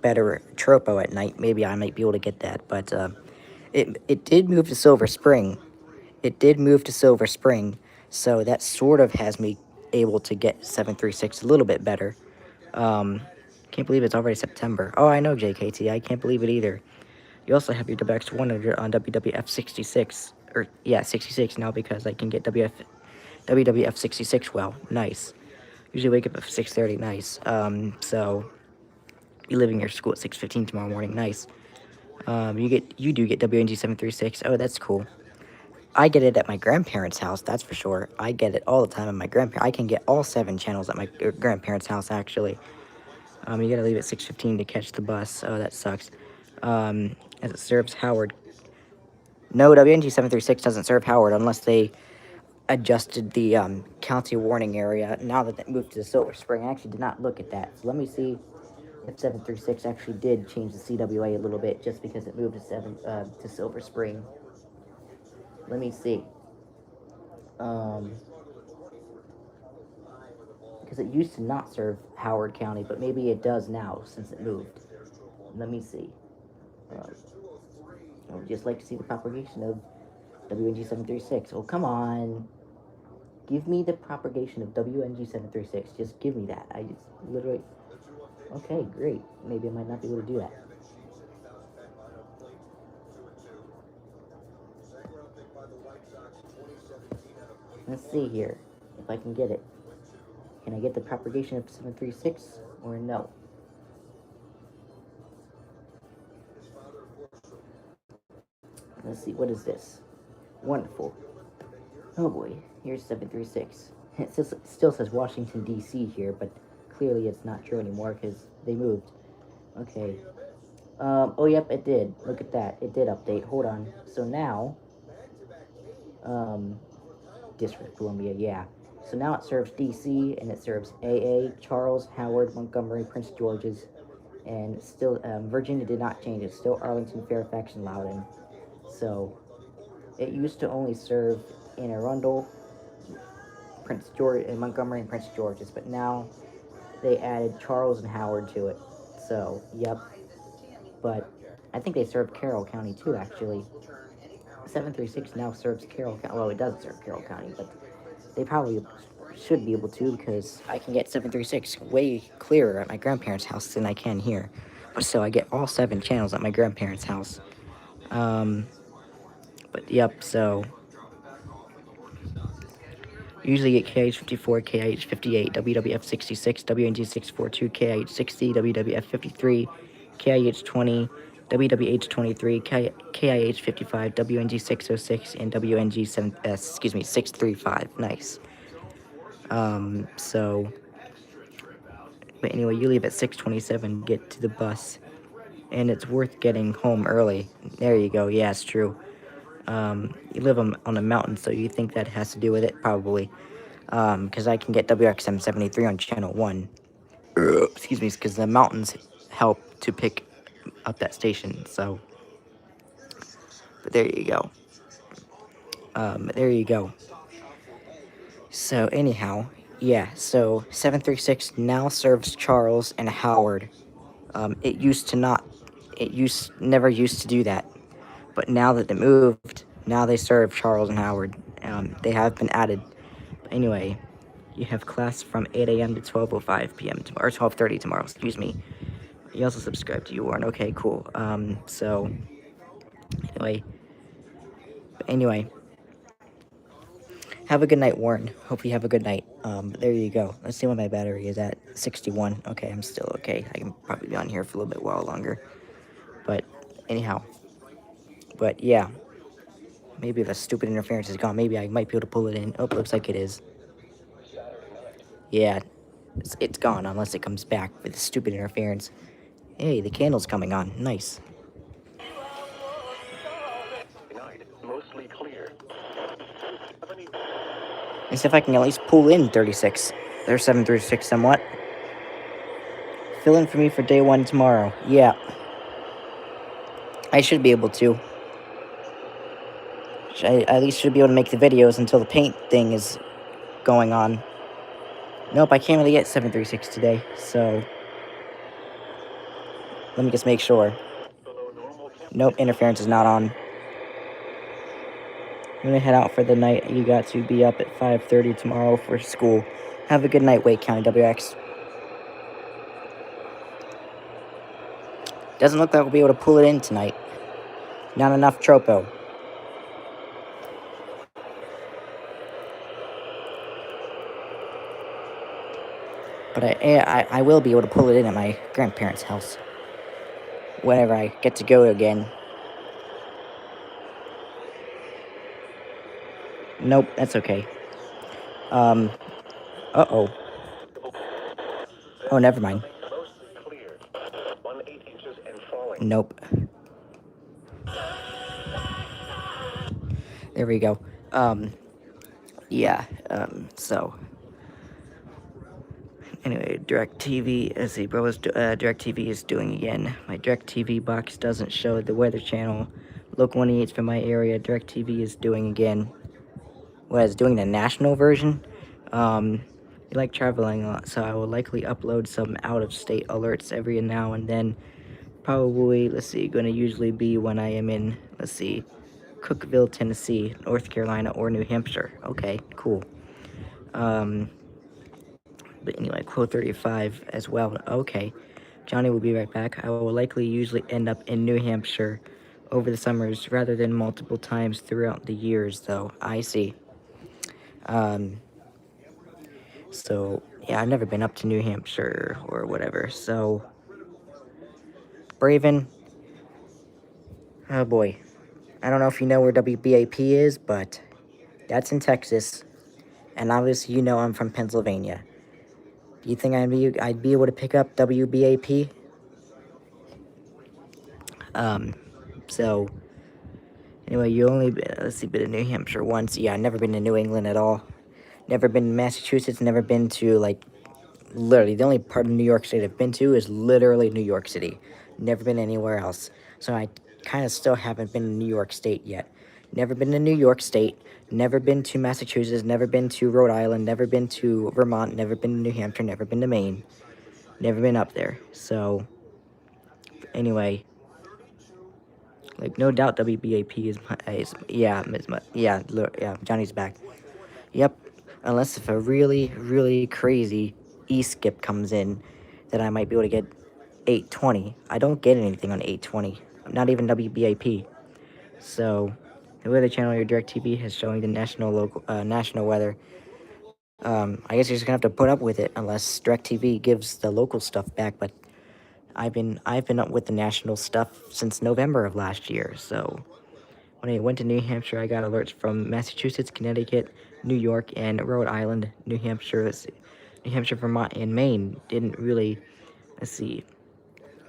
better tropo at night, maybe I might be able to get that. But it did move to Silver Spring, it did move to Silver Spring, so that sort of has me able to get 736 a little bit better. Can't believe it's already September. Oh, I know, JKT. I can't believe it either. You also have your WX100 on WWF 66. Or, yeah, 66 now because I can get WWF 66 well. Nice. Usually wake up at 6:30. Nice. So, you're leaving your school at 6:15 tomorrow morning. Nice. You do get WNG 736. Oh, that's cool. I get it at my grandparents' house, that's for sure. I get it all the time at my grandparents. I can get all 7 channels at my grandparents' house, actually. You gotta leave at 6:15 to catch the bus. Oh, that sucks. As it serves Howard. No, WNG 736 doesn't serve Howard unless they adjusted the county warning area. Now that they moved to the Silver Spring, I actually did not look at that. So let me see if 736 actually did change the CWA a little bit just because it moved to Silver Spring. Let me see. Because it used to not serve Howard County, but maybe it does now since it moved. Let me see. I would just like to see the propagation of WNG 736. Oh, come on. Give me the propagation of WNG 736. Just give me that. I just literally... Okay, great. Maybe I might not be able to do that. Let's see here, if I can get it. Can I get the propagation of 736 or no? Let's see, what is this? Wonderful. Oh boy, here's 736. It still says Washington, D.C. here, but clearly it's not true anymore because they moved. Okay. Oh, yep, it did. Look at that. It did update. Hold on. So now, District of Columbia, yeah. So now it serves D.C. and it serves AA, Charles, Howard, Montgomery, Prince George's, and still, Virginia did not change. It's still Arlington, Fairfax, and Loudoun. So, it used to only serve Anne Arundel, Prince George, and Montgomery and Prince George's, but now they added Charles and Howard to it. So, yep. But I think they serve Carroll County too, actually. 736 now serves Carroll County. Well, it doesn't serve Carroll County, but they probably should be able to because I can get 736 way clearer at my grandparents' house than I can here. But still, I get all 7 channels at my grandparents' house. But yep, so usually get KIH54, KIH58, WWF 66, WNG 642, KIH 60, WWF 53, KIH 20, WWH 23, KIH 55, WNG 606, and WNG 635. Nice. So, but anyway, you leave at 6:27, get to the bus, and it's worth getting home early. There you go. Yeah, it's true. You live on a mountain, so you think that has to do with it, probably. Because I can get WXM 73 on channel 1. Excuse me, because the mountains help to pick up that station, so. But there you go. There you go. So, anyhow, yeah, so 736 now serves Charles and Howard. It never used to do that. But now that they moved, now they serve Charles and Howard. They have been added. But anyway, you have class from 8 a.m. to 12:05 p.m. tomorrow, or 12:30 tomorrow, excuse me. You also subscribe to YouWarn. Okay, cool. So, anyway, have a good night, Warren. Hope you have a good night. There you go. Let's see what my battery is at. 61. Okay, I'm still okay. I can probably be on here for a little bit while longer. But, anyhow. But, yeah. Maybe the stupid interference is gone. Maybe I might be able to pull it in. Oh, looks like it is. Yeah, it's gone unless it comes back with the stupid interference. Hey, the candle's coming on. Nice. Mostly clear. Let's see if I can at least pull in 36. There's 736 somewhat. Fill in for me for day 1 tomorrow. Yeah. I should be able to. I at least should be able to make the videos until the paint thing is going on. Nope, I can't really get 736 today, so let me just make sure. Nope, interference is not on. gonna head out for the night. You got to be up at 5:30 tomorrow for school. Have a good night, Wake County WX. Doesn't look like we'll be able to pull it in tonight. Not enough tropo. But I will be able to pull it in at my grandparents' house whenever I get to go again. Nope, that's okay. Uh-oh. Oh, never mind. Mostly clear. 1/8 inches and falling. Nope. There we go. Yeah, so. Anyway, DirecTV, as the bros, DirecTV is doing again. My DirecTV box doesn't show the Weather Channel. Local 188 from my area. DirecTV is doing again. Well, it's doing the national version. I like traveling a lot, so I will likely upload some out-of-state alerts every now and then. Probably, let's see, going to usually be when I am in, let's see, Cookeville, Tennessee, North Carolina, or New Hampshire. Okay, cool. But anyway, quote 35 as well. Okay, Johnny will be right back. I will likely usually end up in New Hampshire over the summers rather than multiple times throughout the years, though. I see. So, yeah, I've never been up to New Hampshire or whatever. So, Braven. Oh boy. I don't know if you know where WBAP is, but that's in Texas. And obviously, you know I'm from Pennsylvania. Do you think I'd be able to pick up WBAP? So, anyway, you only, let's see, been to New Hampshire once. Yeah, never been to New England at all. Never been to Massachusetts, never been to, like, literally, the only part of New York State I've been to is literally New York City. Never been anywhere else. So I kind of still haven't been in New York State yet. Never been to New York State, never been to Massachusetts, never been to Rhode Island, never been to Vermont, never been to New Hampshire, never been to Maine. Never been up there. So, anyway, like, no doubt WBAP yeah, Johnny's back. Yep, unless if a really, really crazy E-skip comes in, that I might be able to get 820. I don't get anything on 820, not even WBAP. So, the Weather Channel, your DirecTV, is showing the national weather. I guess you're just gonna have to put up with it unless DirecTV gives the local stuff back. But I've been up with the national stuff since November of last year. So when I went to New Hampshire, I got alerts from Massachusetts, Connecticut, New York, and Rhode Island. New Hampshire, Vermont, and Maine didn't really,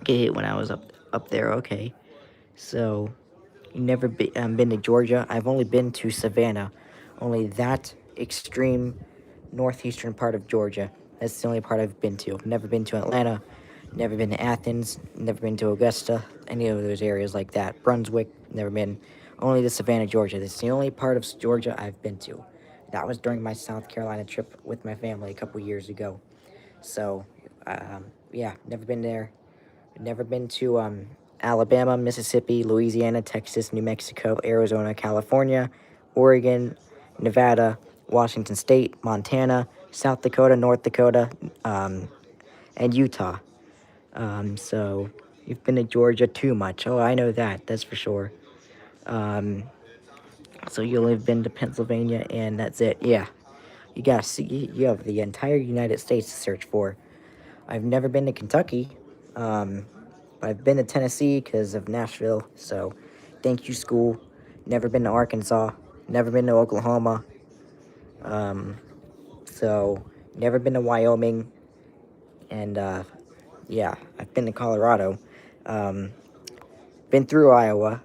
get hit when I was up there. Okay, so never been to Georgia. I've only been to Savannah, only that extreme northeastern part of Georgia. That's the only part I've been to. Never been to Atlanta, never been to Athens, never been to Augusta, any of those areas like that. Brunswick, never been. Only to Savannah, Georgia. That's the only part of Georgia I've been to. That was during my South Carolina trip with my family a couple years ago. So, yeah, never been there. Never been to Alabama, Mississippi, Louisiana, Texas, New Mexico, Arizona, California, Oregon, Nevada, Washington State, Montana, South Dakota, North Dakota, and Utah. So you've been to Georgia too much. Oh, I know that. That's for sure. So you only have been to Pennsylvania, and that's it. Yeah. You gotta see, you have the entire United States to search for. I've never been to Kentucky. But I've been to Tennessee because of Nashville. So thank you, school. Never been to Arkansas. Never been to Oklahoma. So never been to Wyoming. And, yeah, I've been to Colorado. Been through Iowa.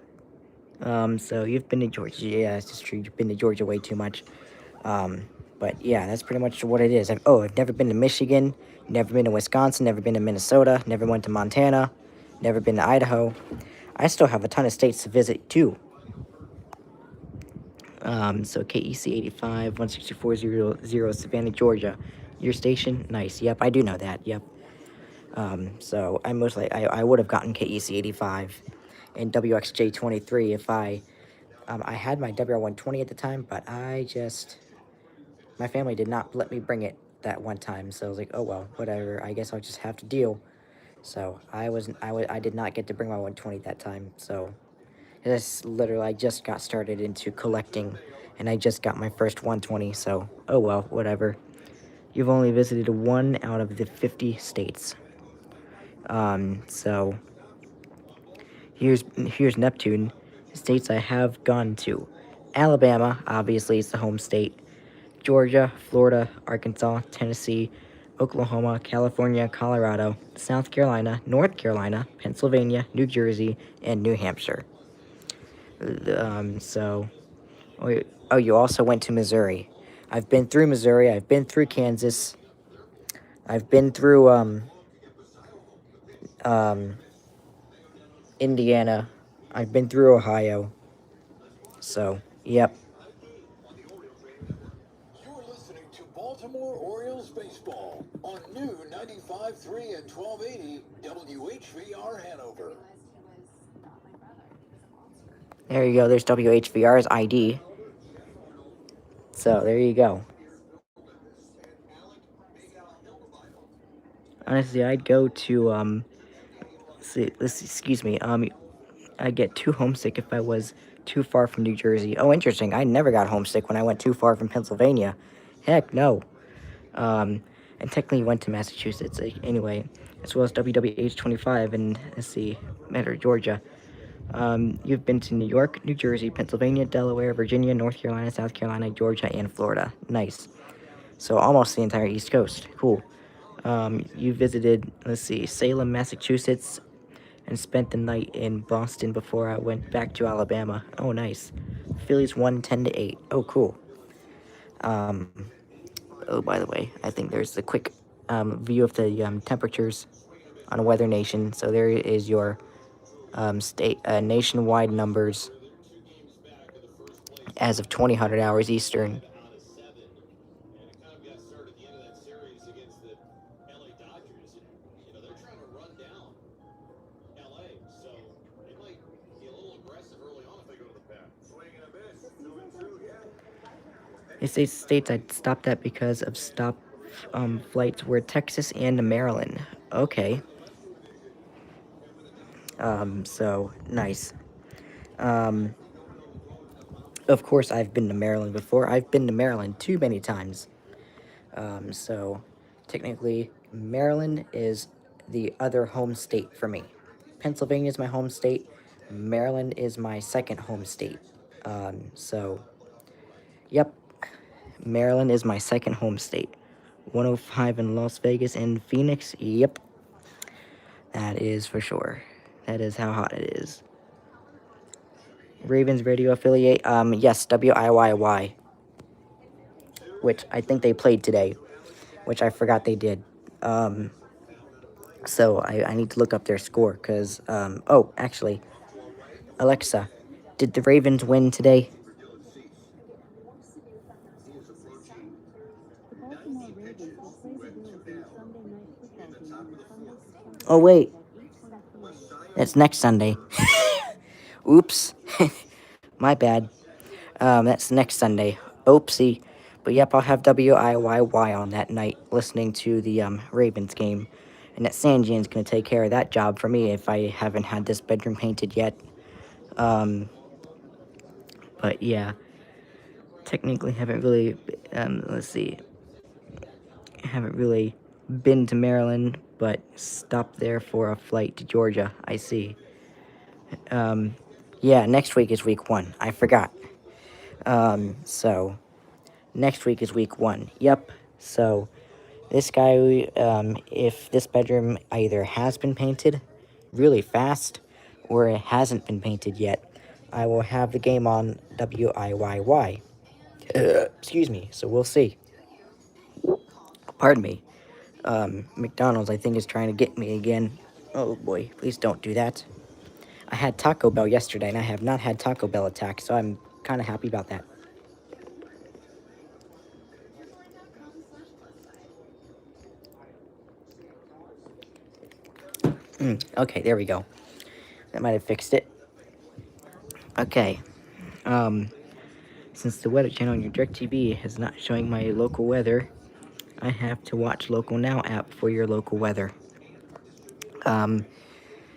So you've been to Georgia. Yeah, it's just true. You've been to Georgia way too much. But yeah, that's pretty much what it is. I've never been to Michigan. Never been to Wisconsin. Never been to Minnesota. Never went to Montana. Never been to Idaho. I still have a ton of states to visit too. So KEC 85 16400 Savannah, Georgia. Your station? Nice. Yep, I do know that. Yep. So I most likely I would have gotten KEC 85 and WXJ 23 if I I had my WR120 at the time, but my family did not let me bring it that one time. So I was like, oh well, whatever. I guess I'll just have to deal. So I did not get to bring my 120 that time. So this literally, I just got started into collecting, and I just got my first 120. So oh well, whatever. You've only visited 1 out of the 50 states. So here's Neptune. States I have gone to: Alabama, obviously, it's the home state. Georgia, Florida, Arkansas, Tennessee, Oklahoma, California, Colorado, South Carolina, North Carolina, Pennsylvania, New Jersey, and New Hampshire. So, oh, you also went to Missouri. I've been through Missouri. I've been through Kansas. I've been through um, Indiana. I've been through Ohio. So, yep. You're listening to Baltimore Orioles baseball on new 95.3 and 1280 WHVR Hanover. There you go. There's WHVR's ID. So, there you go. Honestly, I'd go to, excuse me, I'd get too homesick if I was too far from New Jersey. Oh, interesting. I never got homesick when I went too far from Pennsylvania. Heck, no. And technically went to Massachusetts, anyway, as well as WWH25 and, let's see, Metro, Georgia. You've been to New York, New Jersey, Pennsylvania, Delaware, Virginia, North Carolina, South Carolina, Georgia, and Florida. Nice. So almost the entire East Coast. Cool. You visited, let's see, Salem, Massachusetts, and spent the night in Boston before I went back to Alabama. Oh, nice. Phillies won 10-8. Oh, cool. Oh, by the way, I think there's a quick view of the temperatures on Weather Nation. So there is your nationwide numbers as of 2000 hours Eastern. It states I stopped at because of flights were Texas and Maryland. Okay. So nice. Of course, I've been to Maryland before. I've been to Maryland too many times. So technically, Maryland is the other home state for me. Pennsylvania is my home state. Maryland is my second home state. So, yep, Maryland is my second home state. 105 in Las Vegas and Phoenix. Yep, that is for sure. That is how hot it is. Ravens radio affiliate. Yes, WIYY, which I think they played today, which I forgot they did. So I need to look up their score because, oh, actually, Alexa, did the Ravens win today? Oh, wait. That's next Sunday. Oops. My bad. That's next Sunday. Oopsie. But yep, I'll have WIYY on that night listening to the Ravens game. And that Sanjian's going to take care of that job for me if I haven't had this bedroom painted yet. But yeah. Technically haven't really, let's see. Haven't really been to Maryland, but stopped there for a flight to Georgia. I see. Yeah, next week is week 1. I forgot. So next week is week 1. Yep. So this guy, if this bedroom either has been painted really fast or it hasn't been painted yet, I will have the game on WIYY. Excuse me. So we'll see. Pardon me. McDonald's, I think, is trying to get me again. Oh boy, please don't do that. I had Taco Bell yesterday, and I have not had Taco Bell attack, so I'm kind of happy about that. Okay, there we go. That might have fixed it. Okay. Since the Weather Channel on your DirecTV is not showing my local weather, I have to watch Local Now app for your local weather.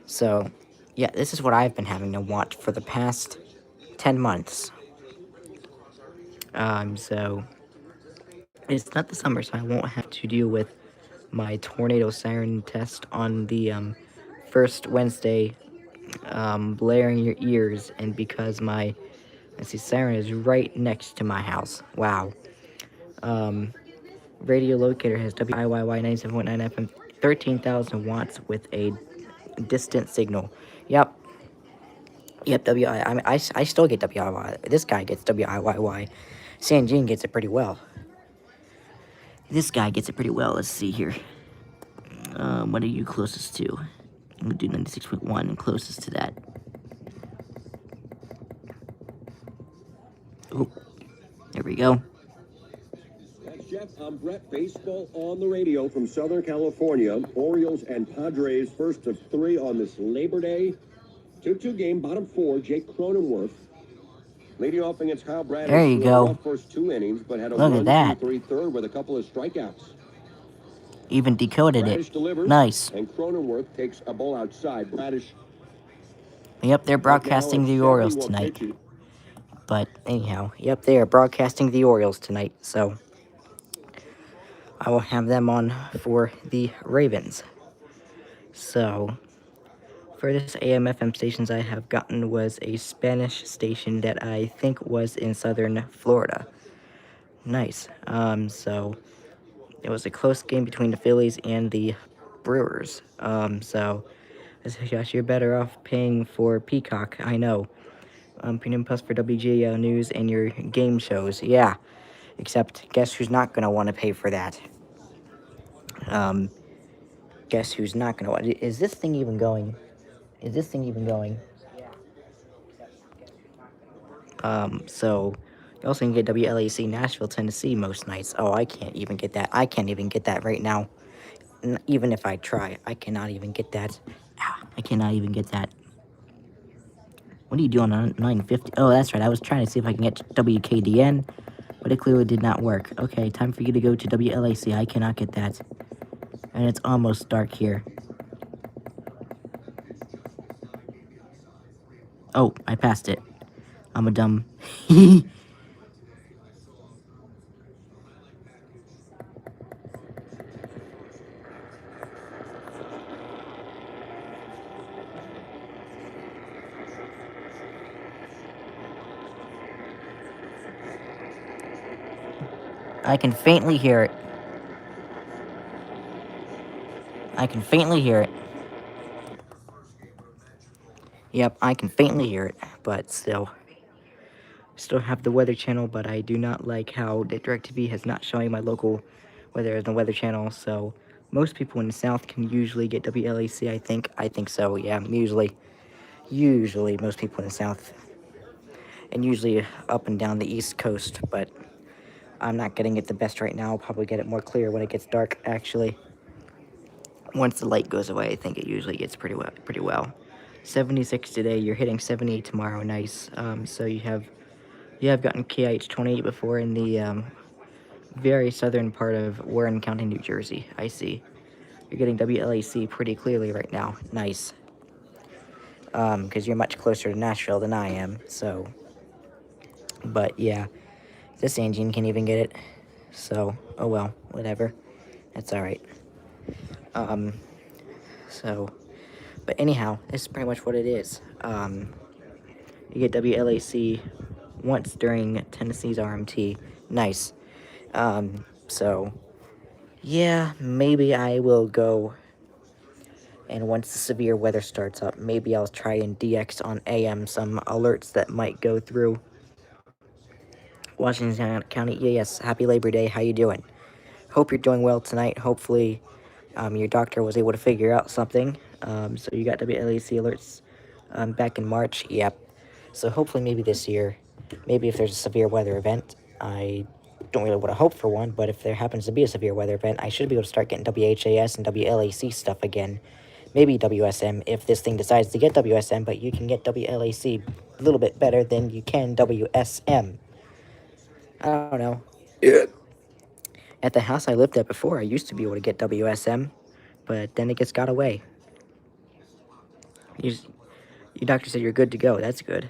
So, yeah, this is what I've been having to watch for the past 10 months. So, it's not the summer, so I won't have to deal with my tornado siren test on the, first Wednesday, blaring your ears, and because my, let's see, siren is right next to my house. Wow. Radio locator has WIYY 97.9 FM, 13,000 watts with a distant signal. Yep. Yep, I mean, I still get WIYY. This guy gets WIYY. Sanjin gets it pretty well. This guy gets it pretty well. Let's see here. What are you closest to? I'm going to do 96.1 closest to that. Oh, there we go. That's Jeff. I'm Brett. Baseball on the radio from Southern California. Orioles and Padres, first of 3 on this Labor Day 2-2 game. Bottom 4, Jake Cronenworth leading off against Kyle Bradish. There you go. First 2 innings, but had a Look at that. 1-2-3 third with a couple of strikeouts. Even decoded Bradish it. delivers, Nice. and Cronenworth takes a ball outside. Bradish. Yep, they're broadcasting the Orioles tonight. But anyhow, yep, they are broadcasting the Orioles tonight, so I will have them on for the Ravens. So, for this AM/FM stations I have gotten was a Spanish station that I think was in southern Florida. Nice. So it was a close game between the Phillies and the Brewers. So I said, gosh, you're better off paying for Peacock. I know. Premium Plus for WGL News and your game shows. Yeah. Except, guess who's not going to want to pay for that? Guess who's not going to want... Is this thing even going? Is this thing even going? So... You also can get WLAC Nashville, Tennessee most nights. Oh, I can't even get that. I can't even get that right now. Even if I try, I cannot even get that. I cannot even get that. What are you doing on 950? Oh, that's right. I was trying to see if I can get WKDN, but it clearly did not work. Okay, time for you to go to WLAC. I cannot get that. And it's almost dark here. Oh, I passed it. I'm a dumb... I can faintly hear it. I can faintly hear it. Yep, I can faintly hear it, but still. Still have the Weather Channel, but I do not like how the DirecTV has not showing my local weather as the Weather Channel, so most people in the South can usually get WLAC, I think. I think so, yeah, usually. Usually, most people in the South. And usually up and down the East Coast, but I'm not getting it the best right now. I'll probably get it more clear when it gets dark, actually. Once the light goes away, I think it usually gets pretty well. 76 today, you're hitting 78 tomorrow, nice. So you have gotten KIH 28 before in the very southern part of Warren County, New Jersey. I see. You're getting WLAC pretty clearly right now, nice. Because you're much closer to Nashville than I am, so. But yeah, this engine can't even get it. So, oh well, whatever. That's alright. But anyhow, this is pretty much what it is. You get WLAC once during Tennessee's RMT. Nice. So, yeah, maybe I will go, and once the severe weather starts up, maybe I'll try and DX on AM some alerts that might go through. Washington County, yes, happy Labor Day, how you doing? Hope you're doing well tonight. Hopefully, your doctor was able to figure out something. So you got WLAC alerts back in March, yep. So hopefully maybe this year, maybe if there's a severe weather event, I don't really want to hope for one, but if there happens to be a severe weather event, I should be able to start getting WHAS and WLAC stuff again. maybe WSM if this thing decides to get WSM, but you can get WLAC a little bit better than you can WSM. I don't know. At the house I lived at before, I used to be able to get WSM, but then it just got away. Your doctor said you're good to go. That's good.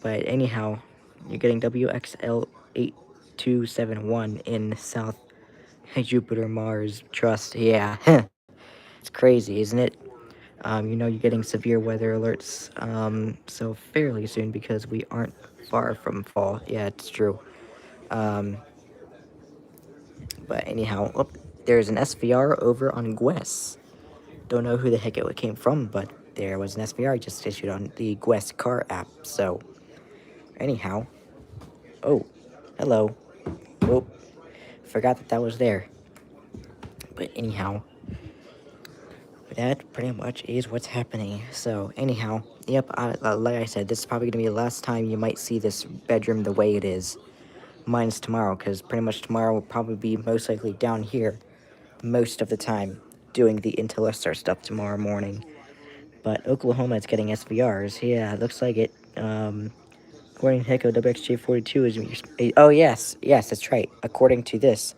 But anyhow, you're getting WXL8271 in South Jupiter Mars Trust. Yeah, it's crazy, isn't it? You're getting severe weather alerts, so fairly soon because we aren't far from fall. Yeah, it's true. But anyhow, there's an SVR over on GWES. Don't know who the heck it came from, but there was an SVR just issued on the GWES car app. So, anyhow, oh, hello. Oh, forgot that was there. But anyhow, that pretty much is what's happening. So, anyhow, yep, like I said, this is probably going to be the last time you might see this bedroom the way it is. Minus tomorrow, because pretty much tomorrow will probably be most likely down here most of the time, doing the Intel SR stuff tomorrow morning. But Oklahoma is getting SVRs. Yeah, it looks like it. According to Echo, WXJ42 is... Oh, yes, that's right. According to this.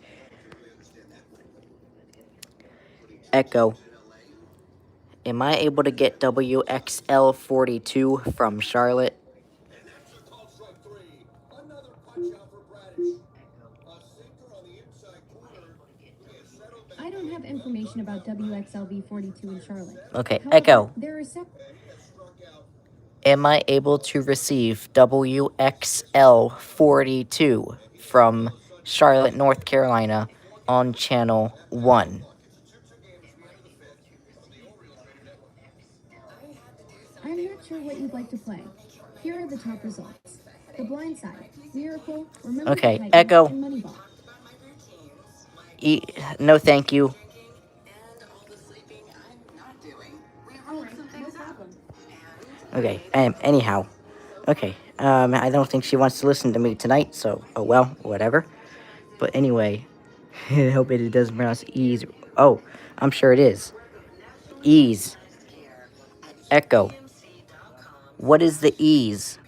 Echo. Am I able to get WXL42 from Charlotte? I don't have information about WXLV42 in Charlotte. Okay, However, Echo. there are Am I able to receive WXL42 from Charlotte, North Carolina on channel 1? I'm not sure what you'd like to play. Here are the top results. The Blind Side, Miracle, Remember the Okay, Titans, Echo. and Moneyball. No, thank you. Alright, no problem. Okay, anyhow. Okay, I don't think she wants to listen to me tonight, so, oh well, whatever. But anyway, I hope it doesn't pronounce ease. Oh, I'm sure it is. Ease. Echo. What is the ease?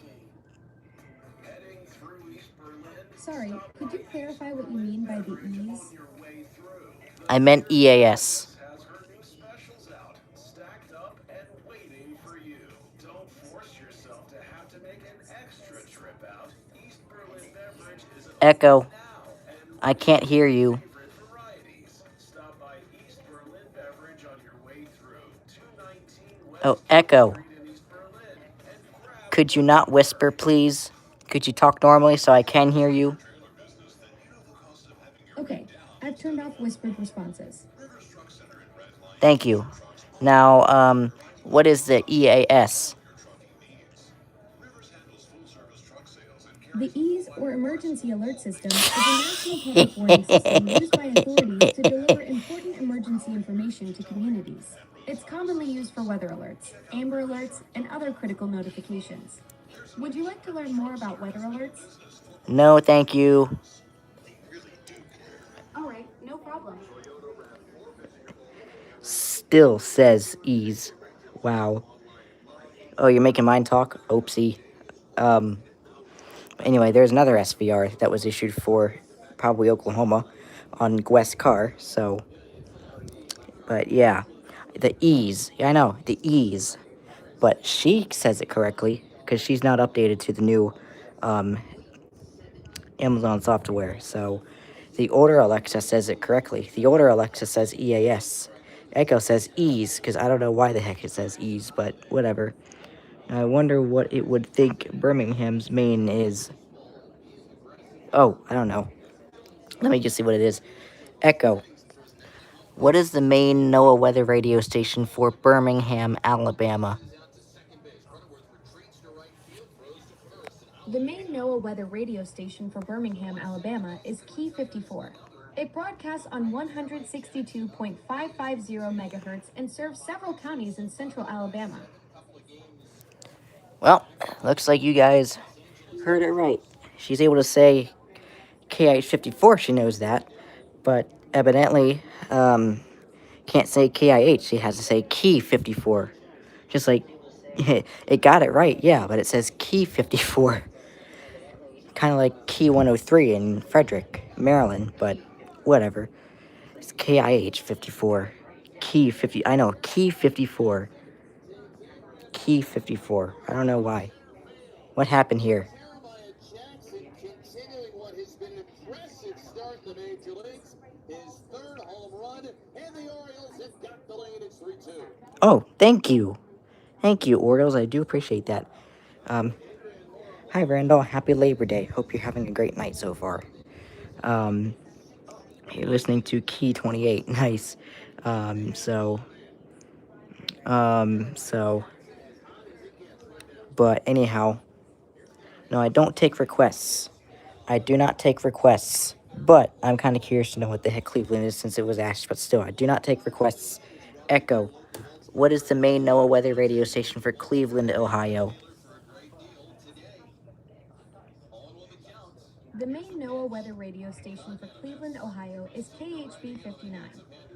Sorry, could you clarify what you mean by the ease? I meant EAS. Echo. I can't hear you. Oh, Echo. Could you not whisper, please? Could you talk normally so I can hear you? Okay, I've turned off whispered responses. Thank you. Now, what is the EAS? The EASE, or Emergency Alert System, is a national public warning system used by authorities to deliver important emergency information to communities. It's commonly used for weather alerts, Amber Alerts, and other critical notifications. Would you like to learn more about weather alerts? No, thank you. Alright, no problem. Still says ease. Wow. Oh, you're making mine talk? Oopsie. Anyway, there's another SVR that was issued for probably Oklahoma on GWES car, so... But yeah, the ease. Yeah, I know, the ease. But she says it correctly, because she's not updated to the new, Amazon software, so... The older Alexa says it correctly. The older Alexa says EAS. Echo says ease, because I don't know why the heck it says ease, but whatever. I wonder what it would think Birmingham's main is. Oh, I don't know. Let me just see what it is. Echo. What is the main NOAA weather radio station for Birmingham, Alabama? The main NOAA weather radio station for Birmingham, Alabama is Key 54. It broadcasts on 162.550 megahertz and serves several counties in central Alabama. Well, looks like you guys heard it right. She's able to say KH54, she knows that. But evidently, can't say KIH. It has to say Key 54. Just like, it got it right, yeah, but it says Key 54. Kind of like Key 103 in Frederick, Maryland, but whatever. It's KIH 54. Key 50. I know, Key 54. Key 54. I don't know why. What happened here? Jeremiah Jackson continuing what has been an impressive start in the major leagues. His third home run, and the Orioles have got the lead. It's 3-2. Oh, thank you. Thank you, Orioles. I do appreciate that. Hi, Randall. Happy Labor Day. Hope you're having a great night so far. You're listening to Key 28. Nice. But anyhow, no, I don't take requests. I do not take requests. But I'm kind of curious to know what the heck Cleveland is since it was asked. But still, I do not take requests. Echo, what is the main NOAA weather radio station for Cleveland, Ohio? The main NOAA weather radio station for Cleveland, Ohio is KHB 59.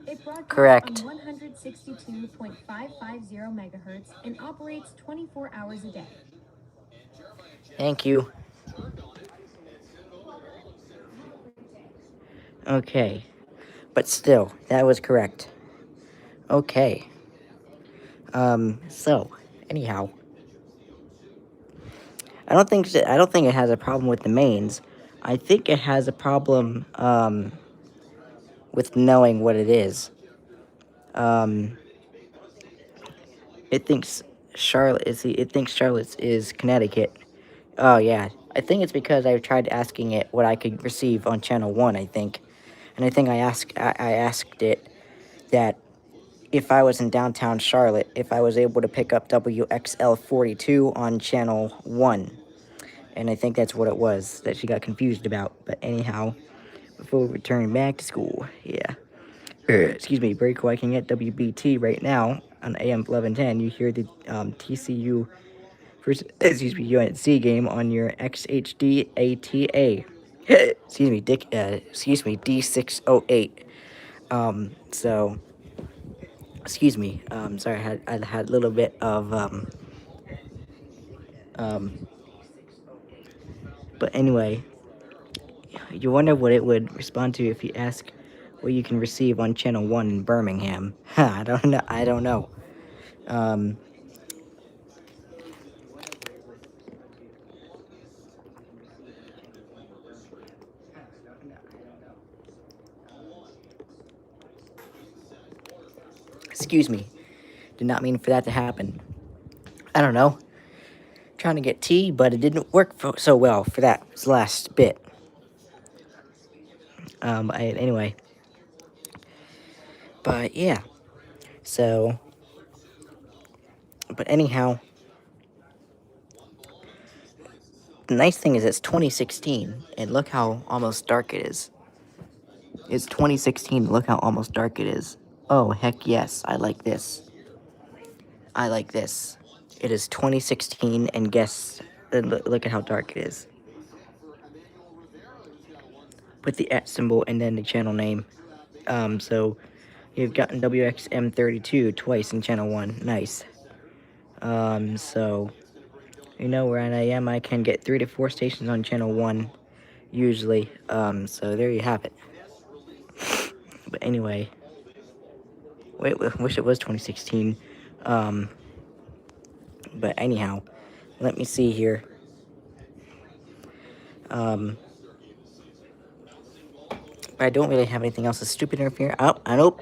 It broadcasts Correct. on 162.550 megahertz and operates 24 hours a day. Thank you. Okay. But still, that was correct. Okay. So, anyhow. I don't think it has a problem with the mains. I think it has a problem, with knowing what it is. It thinks Charlotte is Connecticut. Oh, yeah. I think it's because I tried asking it what I could receive on Channel 1, I think. And I think I asked it that if I was in downtown Charlotte, if I was able to pick up WXL42 on Channel 1. And I think that's what it was that she got confused about. But anyhow, before we return back to school, yeah. Excuse me, very cool. I can get WBT right now on AM 1110. You hear the TCU versus, UNC game on your XHD ATA. Excuse me, D608. So, excuse me. Sorry, I had a little bit of But anyway, you wonder what it would respond to if you ask what you can receive on Channel 1 in Birmingham. I don't know. Excuse me. Did not mean for that to happen. I don't know. Trying to get tea, but it didn't work so well for that last bit. Anyway. But yeah. So. But anyhow. The nice thing is it's 2016, and look how almost dark it is. It's 2016, look how almost dark it is. Oh, heck yes, I like this. I like this. It is 2016, and look at how dark it is. Put the @ symbol and then the channel name. So you've gotten WXM32 twice in channel 1. Nice. So you know where I am. I can get 3 to 4 stations on channel 1 usually. So there you have it. But anyway, wait, wish it was 2016. But anyhow, let me see here. But I don't really have anything else that's stupid enough here. Oh, I know.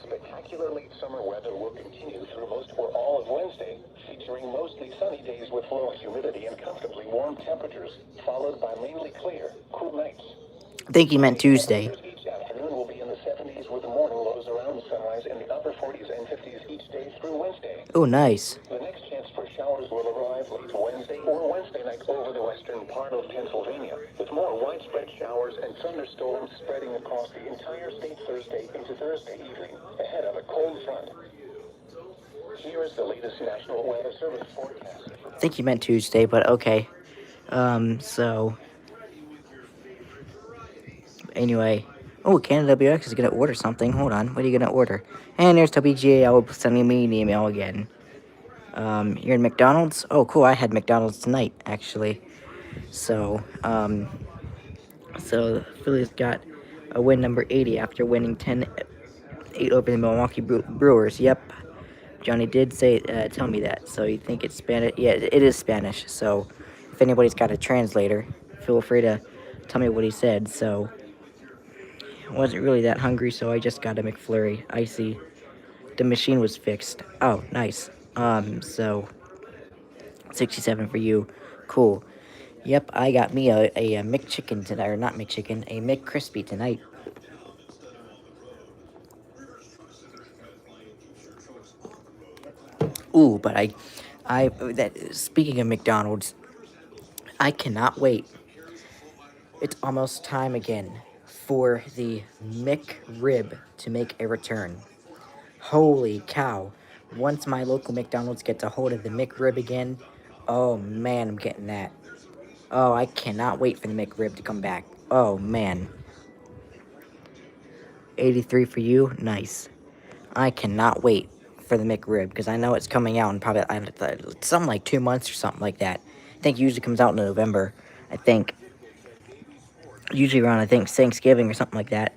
Spectacular late summer weather will continue through most or all of Wednesday, featuring mostly sunny days with low humidity and comfortably warm temperatures, followed by mainly clear, cool nights. I think he meant Tuesday. Each afternoon will be in the 70s with the morning lows around sunrise in the upper 40s and 50s each day through Wednesday. Oh, nice. The next chance for showers will arrive late Wednesday or Wednesday night over the western part of Pennsylvania, with more widespread showers and thunderstorms spreading across the entire state Thursday into Thursday evening, ahead of a cold front. Here is the latest National Weather Service forecast. I think he meant Tuesday, but okay. So anyway, Oh, Canada WX is gonna order something. Hold on, what are you gonna order? And there's WGAL sending me an email again. You're in McDonald's? Oh, cool, I had McDonald's tonight, actually. So, so the Phillies got a win number 80 after winning 10-8 over the Milwaukee Brewers. Yep, Johnny did say, tell me that. So you think it's Spanish? Yeah, it is Spanish. So if anybody's got a translator, feel free to tell me what he said. So I wasn't really that hungry, so I just got a McFlurry. I see. The machine was fixed. Oh, nice. So 67 for you. Cool. Yep, I got me a McChicken tonight, or not McChicken, a McCrispy tonight. Ooh, but speaking of McDonald's, I cannot wait. It's almost time again for the McRib to make a return. Holy cow. Once my local McDonald's gets a hold of the McRib again, oh man, I'm getting that. Oh, I cannot wait for the McRib to come back. Oh man. 83 for you? Nice. I cannot wait for the McRib because I know it's coming out in probably something like 2 months or something like that. I think it usually comes out in November. I think usually around Thanksgiving or something like that.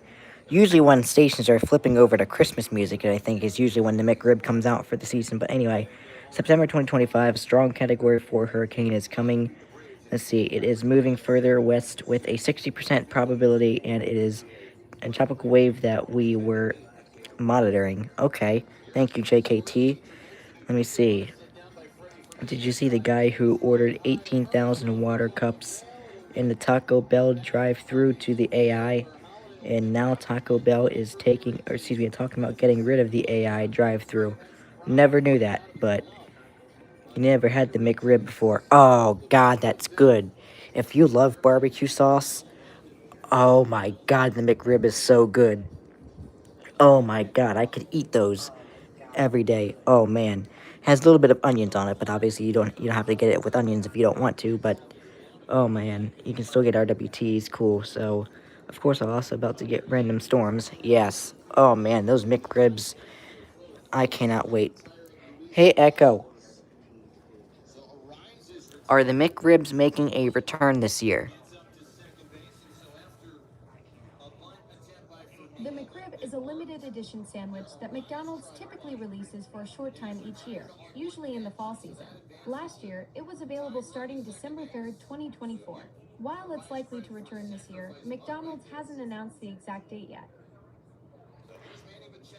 Usually when stations are flipping over to Christmas music, I think is usually when the McRib comes out for the season. But anyway, September 2025, strong Category 4 hurricane is coming. Let's see, it is moving further west with a 60% probability, and it is a tropical wave that we were monitoring. Okay, thank you, JKT. Let me see. Did you see the guy who ordered 18,000 water cups in the Taco Bell drive-through to the AI? And now Taco Bell is talking about getting rid of the AI drive-through. Never knew that, but you never had the McRib before. Oh, God, that's good. If you love barbecue sauce, oh my God, the McRib is so good. Oh my God, I could eat those every day. Oh man, has a little bit of onions on it, but obviously you don't have to get it with onions if you don't want to. But oh man, you can still get RWTs. Cool. So of course I'm also about to get Random Storms. Yes. Oh man, those McRibs. I cannot wait. Hey Echo, are the McRibs making a return this year? The McRib is a limited edition sandwich that McDonald's typically releases for a short time each year, usually in the fall season. Last year, it was available starting December 3rd, 2024. While it's likely to return this year, McDonald's hasn't announced the exact date yet.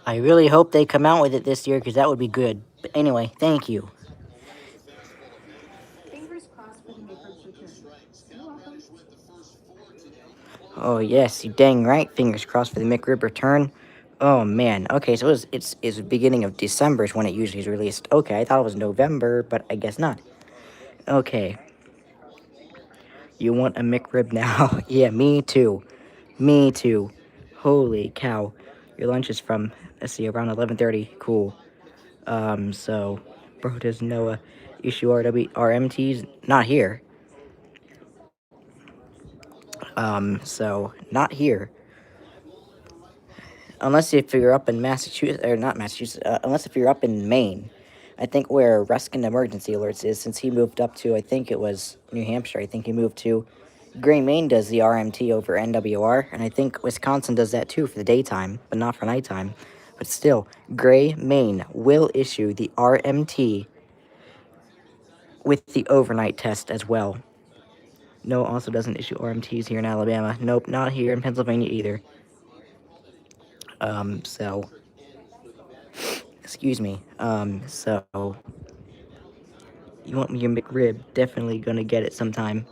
I really hope they come out with it this year because that would be good. But anyway, thank you. Fingers crossed for the McRib's return. You're welcome. Oh yes, you dang right. Fingers crossed for the McRib return. Oh man. Okay, so it's the beginning of December is when it usually is released. Okay, I thought it was November, but I guess not. Okay. You want a McRib now? Yeah, me too. Me too. Holy cow. Your lunch is from, let's see, around 11:30. Cool. So bro doesn't know issue RMTs not here. So not here. Unless if you're up in Massachusetts, or not Massachusetts, unless if you're up in Maine. I think where Ruskin Emergency Alerts is, since he moved up to, I think it was New Hampshire, I think he moved to. Gray, Maine does the RMT over NWR, and I think Wisconsin does that too for the daytime, but not for nighttime. But still, Gray, Maine will issue the RMT with the overnight test as well. No, also doesn't issue RMTs here in Alabama. Nope, not here in Pennsylvania either. So, excuse me. So, you want me your McRib? Definitely gonna get it sometime.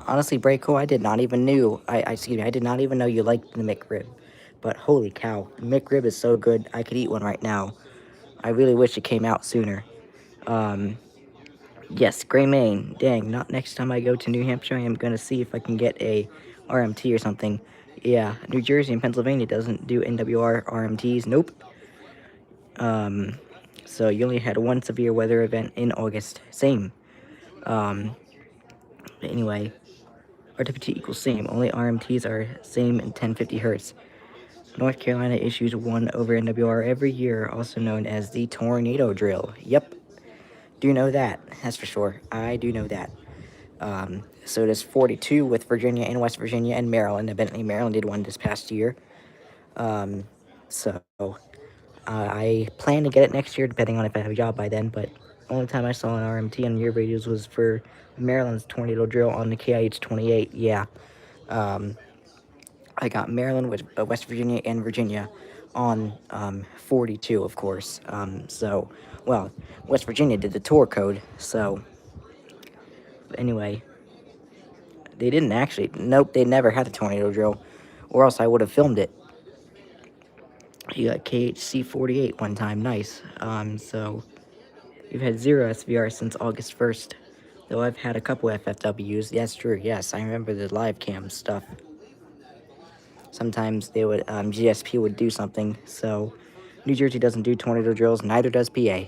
Honestly, Breako, I did not even I did not even know you liked the McRib. But holy cow, the McRib is so good, I could eat one right now. I really wish it came out sooner. Yes, Gray Maine. Dang, not next time I go to New Hampshire, I am gonna see if I can get a RMT or something. Yeah, New Jersey and Pennsylvania doesn't do NWR RMTs. Nope. So you only had one severe weather event in August. Same. Anyway, RWT equals same. Only RMTs are same in 1050 hertz. North Carolina issues 1 over NWR every year, also known as the tornado drill. Yep, do know that. That's for sure. I do know that. So does 42 with Virginia and West Virginia and Maryland. Evidently, Maryland did one this past year. I plan to get it next year, depending on if I have a job by then. But only time I saw an RMT on your radios was for Maryland's tornado drill on the KIH 28. Yeah. I got Maryland, with West Virginia, and Virginia on 42, of course. Well, West Virginia did the tour code, so anyway, they didn't actually. Nope, they never had the tornado drill, or else I would have filmed it. You got KHC 48 one time, nice. So we've had 0 SVR since August 1st, though I've had a couple FFWs. That's true, yes, I remember the live cam stuff. Sometimes they would, GSP would do something, so New Jersey doesn't do tornado drills, neither does PA.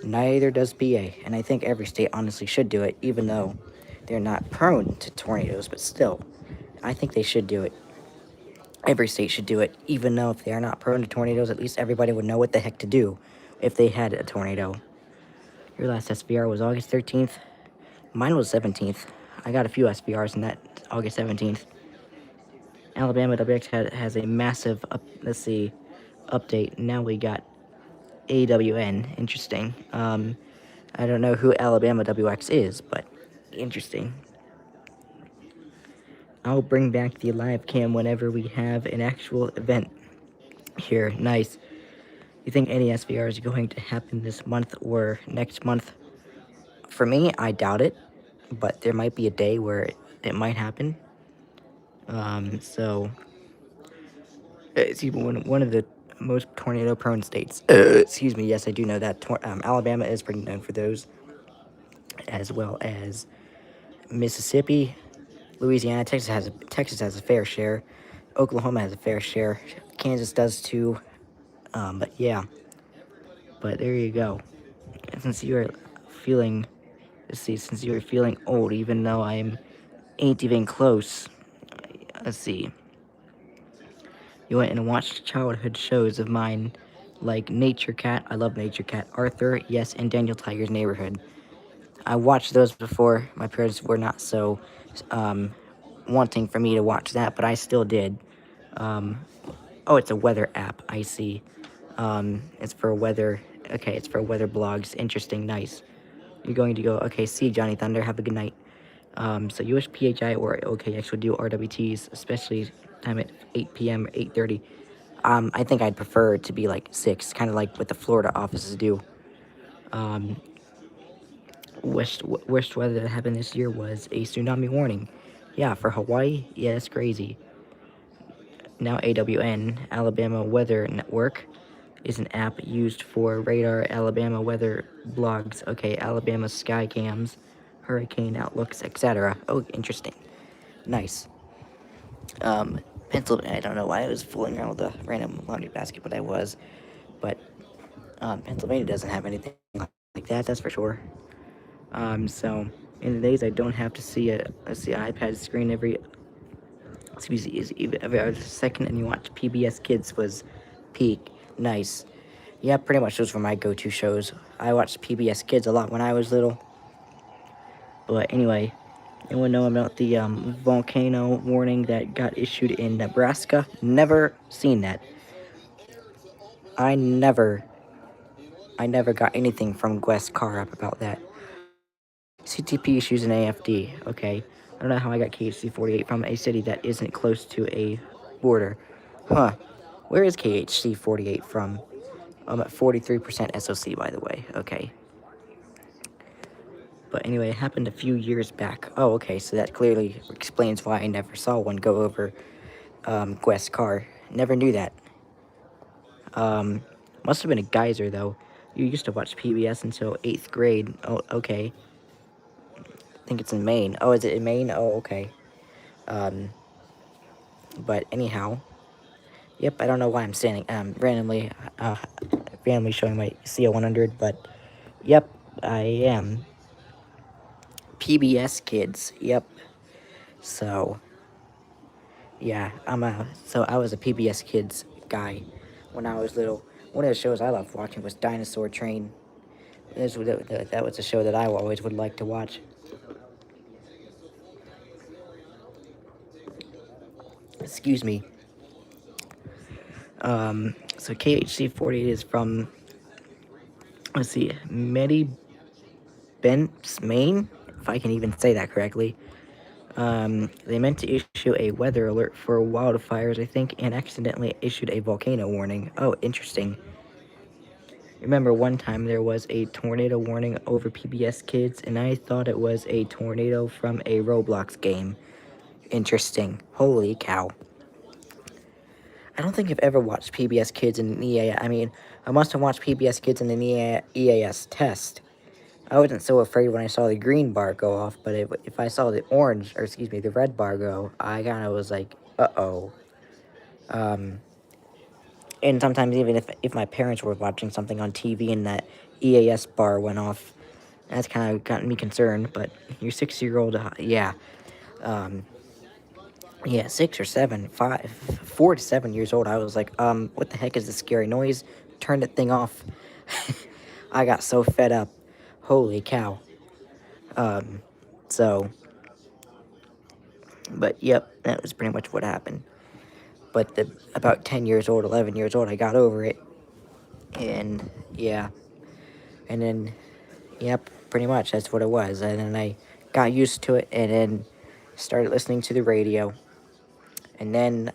Neither does PA, and I think every state honestly should do it, even though they're not prone to tornadoes, but still, I think they should do it. Every state should do it, even though if they are not prone to tornadoes, at least everybody would know what the heck to do if they had a tornado. Your last SVR was August 13th. Mine was 17th. I got a few SVRs in that August 17th. Alabama WX has a massive, update. Now we got AWN. Interesting. I don't know who Alabama WX is, but interesting. I'll bring back the live cam whenever we have an actual event here. Nice. You think any SVR is going to happen this month or next month? For me, I doubt it, but there might be a day where it might happen. It's even one of the most tornado-prone states. Excuse me. Yes, I do know that. Alabama is pretty known for those, as well as Mississippi, Louisiana. Texas has a fair share. Oklahoma has a fair share. Kansas does too. But yeah. But there you go. Since you're feeling old, even though I ain't even close. Let's see. You went and watched childhood shows of mine, like Nature Cat. I love Nature Cat. Arthur, yes, and Daniel Tiger's Neighborhood. I watched those before. My parents were not so wanting for me to watch that, but I still did. Oh, it's a weather app. I see. It's for weather. Okay, it's for weather blogs. Interesting. Nice. You're going to go. Okay, see you, Johnny Thunder. Have a good night. So USPHI or OKX would do RWTs, especially time at 8 p.m. or 8:30. I think I'd prefer it to be like 6, kind of like what the Florida offices do. Worst weather that happened this year was a tsunami warning. Yeah, for Hawaii, yeah, that's crazy. Now AWN, Alabama Weather Network, is an app used for radar Alabama weather blogs. Okay, Alabama sky cams, hurricane outlooks, etc. Oh, interesting. Nice. Pennsylvania, I don't know why I was fooling around with the random laundry basket, but I was. But Pennsylvania doesn't have anything like that, that's for sure. So in the days I don't have to see an iPad screen every other second, and you watch PBS Kids was peak. Nice. Yeah, pretty much those were my go-to shows. I watched PBS Kids a lot when I was little. But anyway, anyone know about the volcano warning that got issued in Nebraska? Never seen that. I never got anything from West Car up about that. CTP issues in AFD. Okay. I don't know how I got KHC 48 from a city that isn't close to a border. Huh. Where is KHC 48 from? I'm at 43% SOC, by the way. Okay. But anyway, it happened a few years back. Oh, okay. So that clearly explains why I never saw one go over West Car. Never knew that. Must have been a geyser, though. You used to watch PBS until 8th grade. Oh, okay. I think it's in Maine. Oh, is it in Maine? Oh, okay. But anyhow, yep, I don't know why I'm standing, randomly showing my CO100, but, yep, I am. PBS Kids, yep. So, yeah, I was a PBS Kids guy when I was little. One of the shows I loved watching was Dinosaur Train. That was a show that I always would like to watch. Excuse me. So KHC 48 is from, let's see, Medibence, Maine, if I can even say that correctly. They meant to issue a weather alert for wildfires, I think, and accidentally issued a volcano warning. Oh, interesting. Remember one time there was a tornado warning over PBS Kids, and I thought it was a tornado from a Roblox game. Interesting. Holy cow. I don't think I've ever watched PBS Kids in an EAS. I mean, I must have watched PBS Kids in an EAS test. I wasn't so afraid when I saw the green bar go off, but if I saw the orange, or excuse me, the red bar go, I kind of was like, uh-oh. And sometimes even if my parents were watching something on TV and that EAS bar went off, that's kind of gotten me concerned. But your 6-year-old, yeah. Yeah, 6 or 7, 5, 4 to 7 years old, I was like, what the heck is this scary noise? Turn that thing off. I got so fed up. Holy cow. So, but yep, that was pretty much what happened. But about 10 years old, 11 years old, I got over it. And, yeah. And then, yep, pretty much, that's what it was. And then I got used to it, and then started listening to the radio. And then,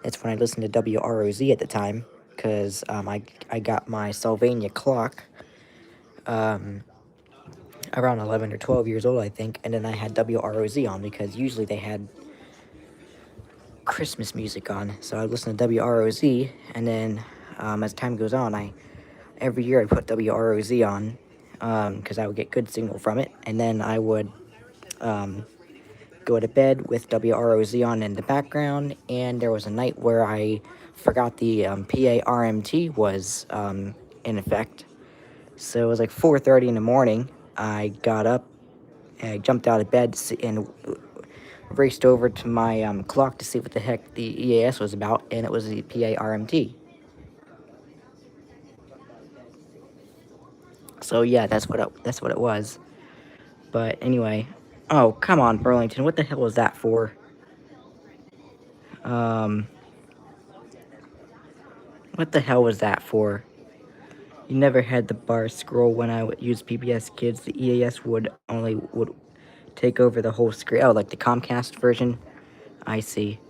that's when I listened to WROZ at the time, because I got my Sylvania clock around 11 or 12 years old, I think, and then I had WROZ on, because usually they had Christmas music on, so I would listen to WROZ, and then as time goes on, every year I'd put WROZ on, because I would get good signal from it, and then I would go to bed with WROZ on in the background. And there was a night where I forgot the PA RMT was in effect, so it was like 4:30 in the morning. I got up, I jumped out of bed and raced over to my clock to see what the heck the EAS was about, and it was the PA RMT. So yeah, that's what it was. But anyway, oh come on, Burlington, what the hell was that for? What the hell was that for? You never had the bar scroll when I would use PBS Kids. The EAS would take over the whole screen. Oh, like the Comcast version? I see.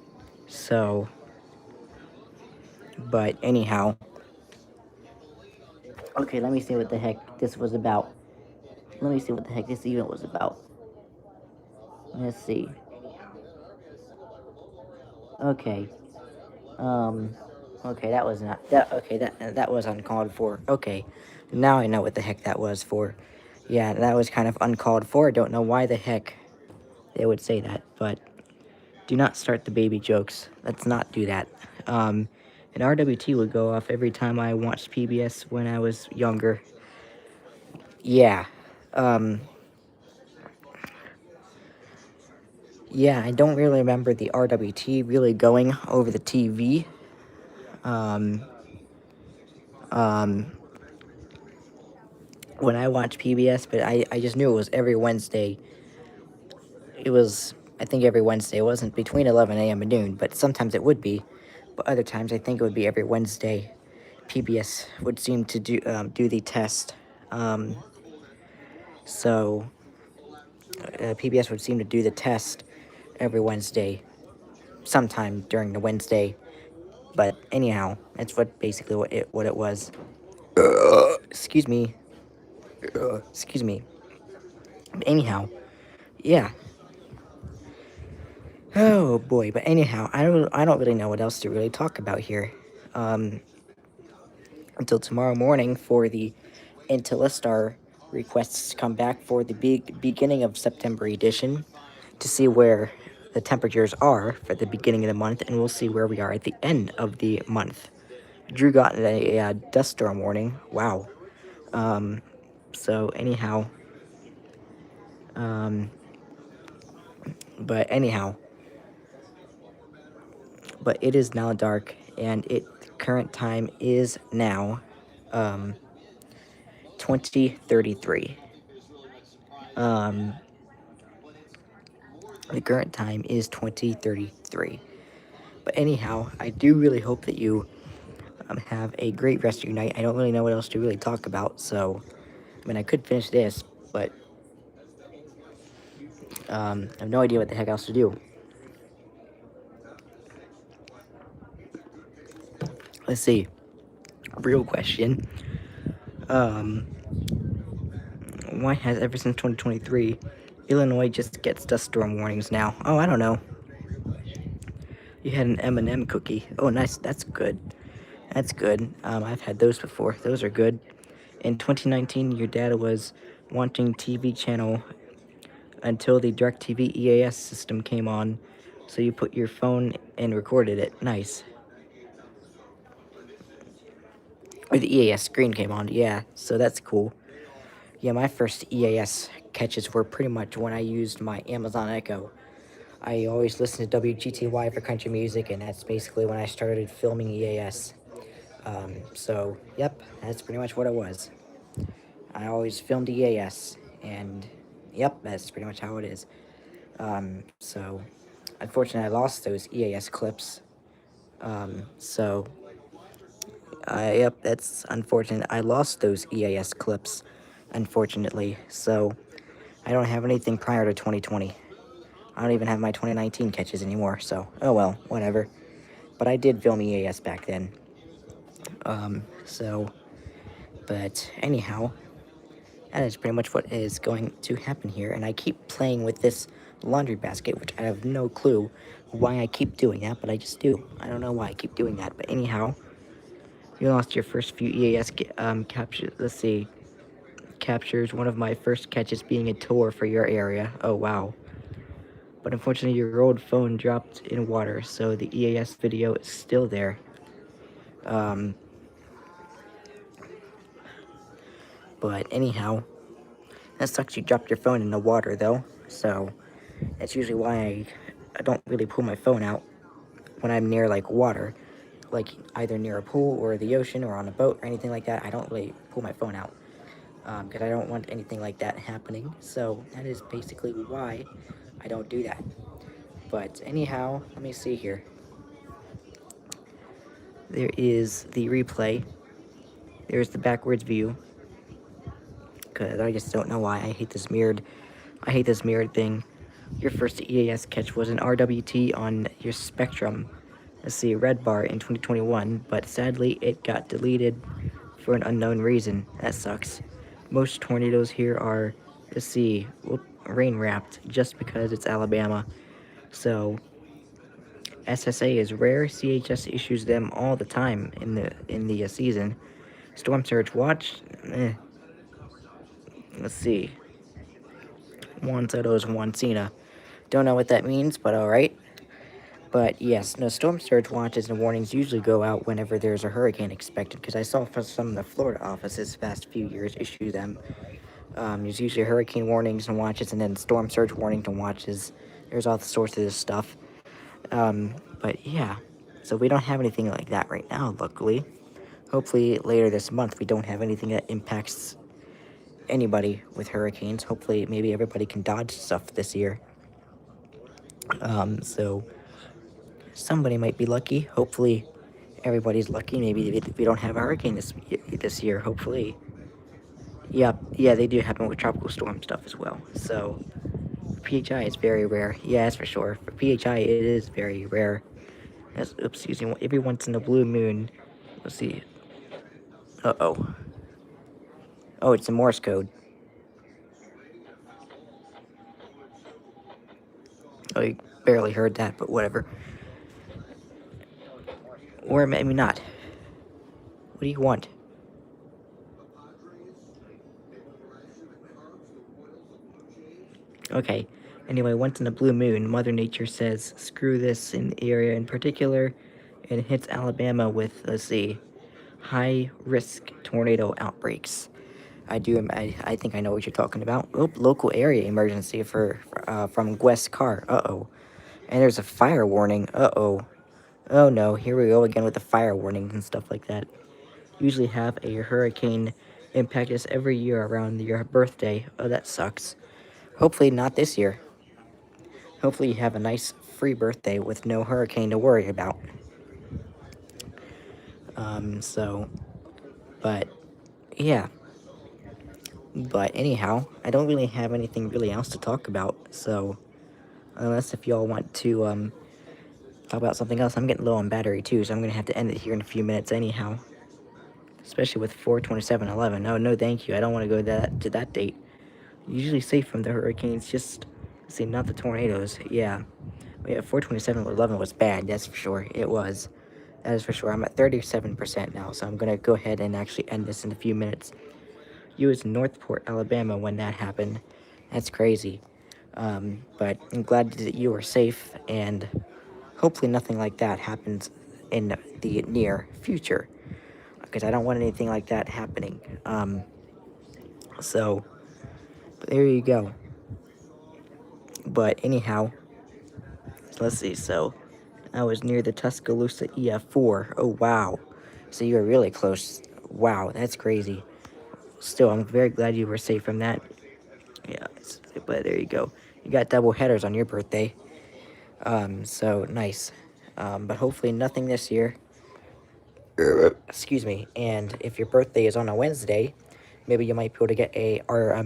So, but anyhow. Okay, let me see what the heck this was about. Let me see what the heck this event was about. Let's see. Okay. Okay, that was not that. Okay, that was uncalled for. Okay, now I know what the heck that was for. Yeah, that was kind of uncalled for. I don't know why the heck they would say that, but do not start the baby jokes. Let's not do that. An RWT would go off every time I watched PBS when I was younger. Yeah. Yeah, I don't really remember the RWT really going over the TV. When I watched PBS, but I just knew it was every Wednesday. It was, I think, every Wednesday. It wasn't between 11 a.m. and noon, but sometimes it would be. But other times, I think it would be every Wednesday. PBS would seem to do the test. So PBS would seem to do the test every Wednesday, sometime during the Wednesday. But anyhow, that's basically what it was. Excuse me. Excuse me. But anyhow, yeah. Oh boy, but anyhow, I don't really know what else to really talk about here. Until tomorrow morning for the Intellistar requests to come back for the beginning of September edition, to see where the temperatures are for the beginning of the month, and we'll see where we are at the end of the month. Drew got a dust storm warning. Wow. So anyhow, But anyhow, but it is now dark, and the current time is now 20:33. Um, the current time is 20:33. But anyhow, I do really hope that you have a great rest of your night. I don't really know what else to really talk about, so I mean, I could finish this, but I have no idea what the heck else to do. Let's see. Real question. Why has ever since 2023, Illinois just gets dust storm warnings now? Oh, I don't know. You had an M&M cookie. Oh, nice. That's good. That's good. I've had those before. Those are good. In 2019, your dad was wanting TV channel until the DirecTV EAS system came on, so you put your phone and recorded it. Nice. Or the EAS screen came on. Yeah, so that's cool. Yeah, my first EAS catches were pretty much when I used my Amazon Echo. I always listened to WGTY for country music, and that's basically when I started filming EAS. So, yep, that's pretty much what it was. I always filmed EAS, and yep, that's pretty much how it is. So, unfortunately, I lost those EAS clips. Yep, that's unfortunate. I lost those EAS clips, unfortunately. So, I don't have anything prior to 2020. I don't even have my 2019 catches anymore, so, oh well, whatever. But I did film EAS back then. But anyhow, that is pretty much what is going to happen here, and I keep playing with this laundry basket, which I have no clue why I keep doing that, but I just do. I don't know why I keep doing that, but anyhow, you lost your first few EAS captures. Let's see. Captures one of my first catches being a tour for your area. Oh, wow. But unfortunately, your old phone dropped in water, so the EAS video is still there. But anyhow, that sucks you dropped your phone in the water, though. So that's usually why I don't really pull my phone out when I'm near, like, water. Like, either near a pool or the ocean or on a boat or anything like that. I don't really pull my phone out. Because I don't want anything like that happening. So that is basically why I don't do that. But anyhow, let me see here. There is the replay. There's the backwards view. Because I just don't know why. I hate this mirrored thing. Your first EAS catch was an RWT on your Spectrum. Let's see, Red Bar in 2021, but sadly it got deleted for an unknown reason. That sucks. Most tornadoes here are, let's see, rain wrapped just because it's Alabama. So SSA is rare. CHS issues them all the time in the season. Storm surge watch. Let's see. Juan Soto's Juan Cena. Don't know what that means, but alright. But yes, no, storm surge watches and warnings usually go out whenever there's a hurricane expected, because I saw some of the Florida offices the past few years issue them. There's usually hurricane warnings and watches, and then storm surge warnings and watches. There's all the sorts of this stuff. But yeah, so we don't have anything like that right now, luckily. Hopefully later this month we don't have anything that impacts anybody with hurricanes. Hopefully maybe everybody can dodge stuff this year. So somebody might be lucky. Hopefully everybody's lucky. Maybe we don't have a hurricane this year, hopefully. Yeah, they do happen with tropical storm stuff as well. So PHI is very rare. Yeah, that's for sure. For PHI, it is very rare. Every once in a blue moon. Let's see. Uh-oh. Oh, it's a Morse code. Oh, you barely heard that, but whatever. Or maybe not. What do you want? Okay. Anyway, once in a blue moon, Mother Nature says, screw this in the area in particular, and hits Alabama with, let's see, high-risk tornado outbreaks. I think I know what you're talking about. Oh, local area emergency from West Car. Uh-oh. And there's a fire warning. Uh-oh. Oh no, here we go again with the fire warnings and stuff like that. Usually have a hurricane impact us every year around your birthday. Oh, that sucks. Hopefully not this year. Hopefully you have a nice free birthday with no hurricane to worry about. But yeah. But anyhow, I don't really have anything really else to talk about. So unless if y'all want to talk about something else, I'm getting low on battery too, so I'm gonna have to end it here in a few minutes anyhow. Especially with 4/27/11. Oh no, thank you. I don't want to go to that date. Usually safe from the hurricanes, just see, not the tornadoes. Yeah. 4/27/11 was bad. That's for sure. It was. That is for sure. I'm at 37% now, so I'm gonna go ahead and actually end this in a few minutes. You was in Northport, Alabama when that happened. That's crazy. But I'm glad that you were safe, and hopefully nothing like that happens in the near future, because I don't want anything like that happening. So, but there you go. But anyhow, let's see. So, I was near the Tuscaloosa EF4. Oh, wow. So you were really close. Wow, that's crazy. Still, I'm very glad you were safe from that. Yeah, but there you go. You got double headers on your birthday. So nice. But hopefully nothing this year. Excuse me. And if your birthday is on a Wednesday, maybe you might be able to get a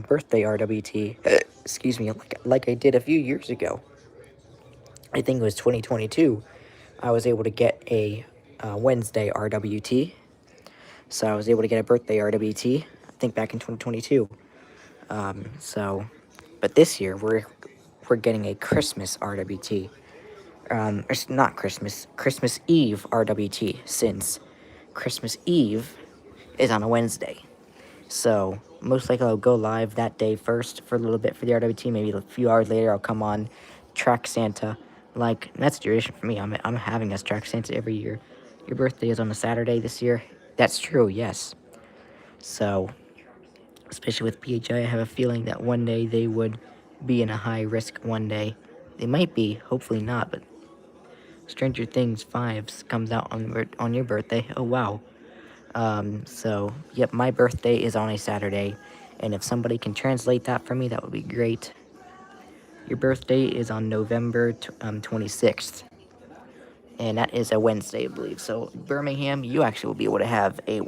birthday RWT. Excuse me, like I did a few years ago. I think it was 2022. I was able to get a Wednesday RWT. So I was able to get a birthday RWT. I think back in 2022. But this year we're getting a Christmas RWT. It's not Christmas Eve RWT, since Christmas Eve is on a Wednesday. So most likely I'll go live that day first for a little bit for the RWT. Maybe a few hours later I'll come on Track Santa. Like, that's a tradition for me. I'm having us Track Santa every year. Your birthday is on a Saturday this year. That's true, yes. So, especially with PHI, I have a feeling that one day they would be in a high risk one day. They might be, hopefully not, but Stranger Things 5 comes out on your birthday. Oh, wow. So, yep, my birthday is on a Saturday, and if somebody can translate that for me, that would be great. Your birthday is on November 26th, and that is a Wednesday, I believe. So, Birmingham, you actually will be able to have a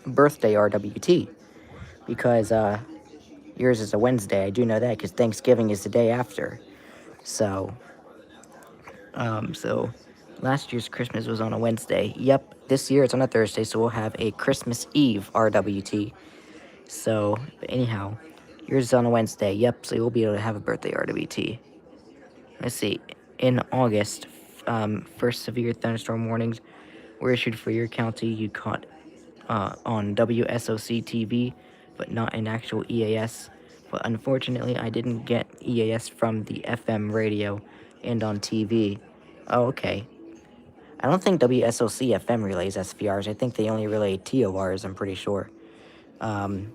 birthday RWT, because yours is a Wednesday. I do know that, because Thanksgiving is the day after. So, last year's Christmas was on a Wednesday. Yep, this year it's on a Thursday, so we'll have a Christmas Eve RWT. So, but anyhow, yours is on a Wednesday. Yep, so you'll be able to have a birthday RWT. Let's see. In August, first severe thunderstorm warnings were issued for your county. You caught on WSOC TV, but not in actual EAS. But unfortunately, I didn't get EAS from the FM radio and on TV. Oh, okay. I don't think WSOC FM relays SVRs. I think they only relay TORs, I'm pretty sure. WSOC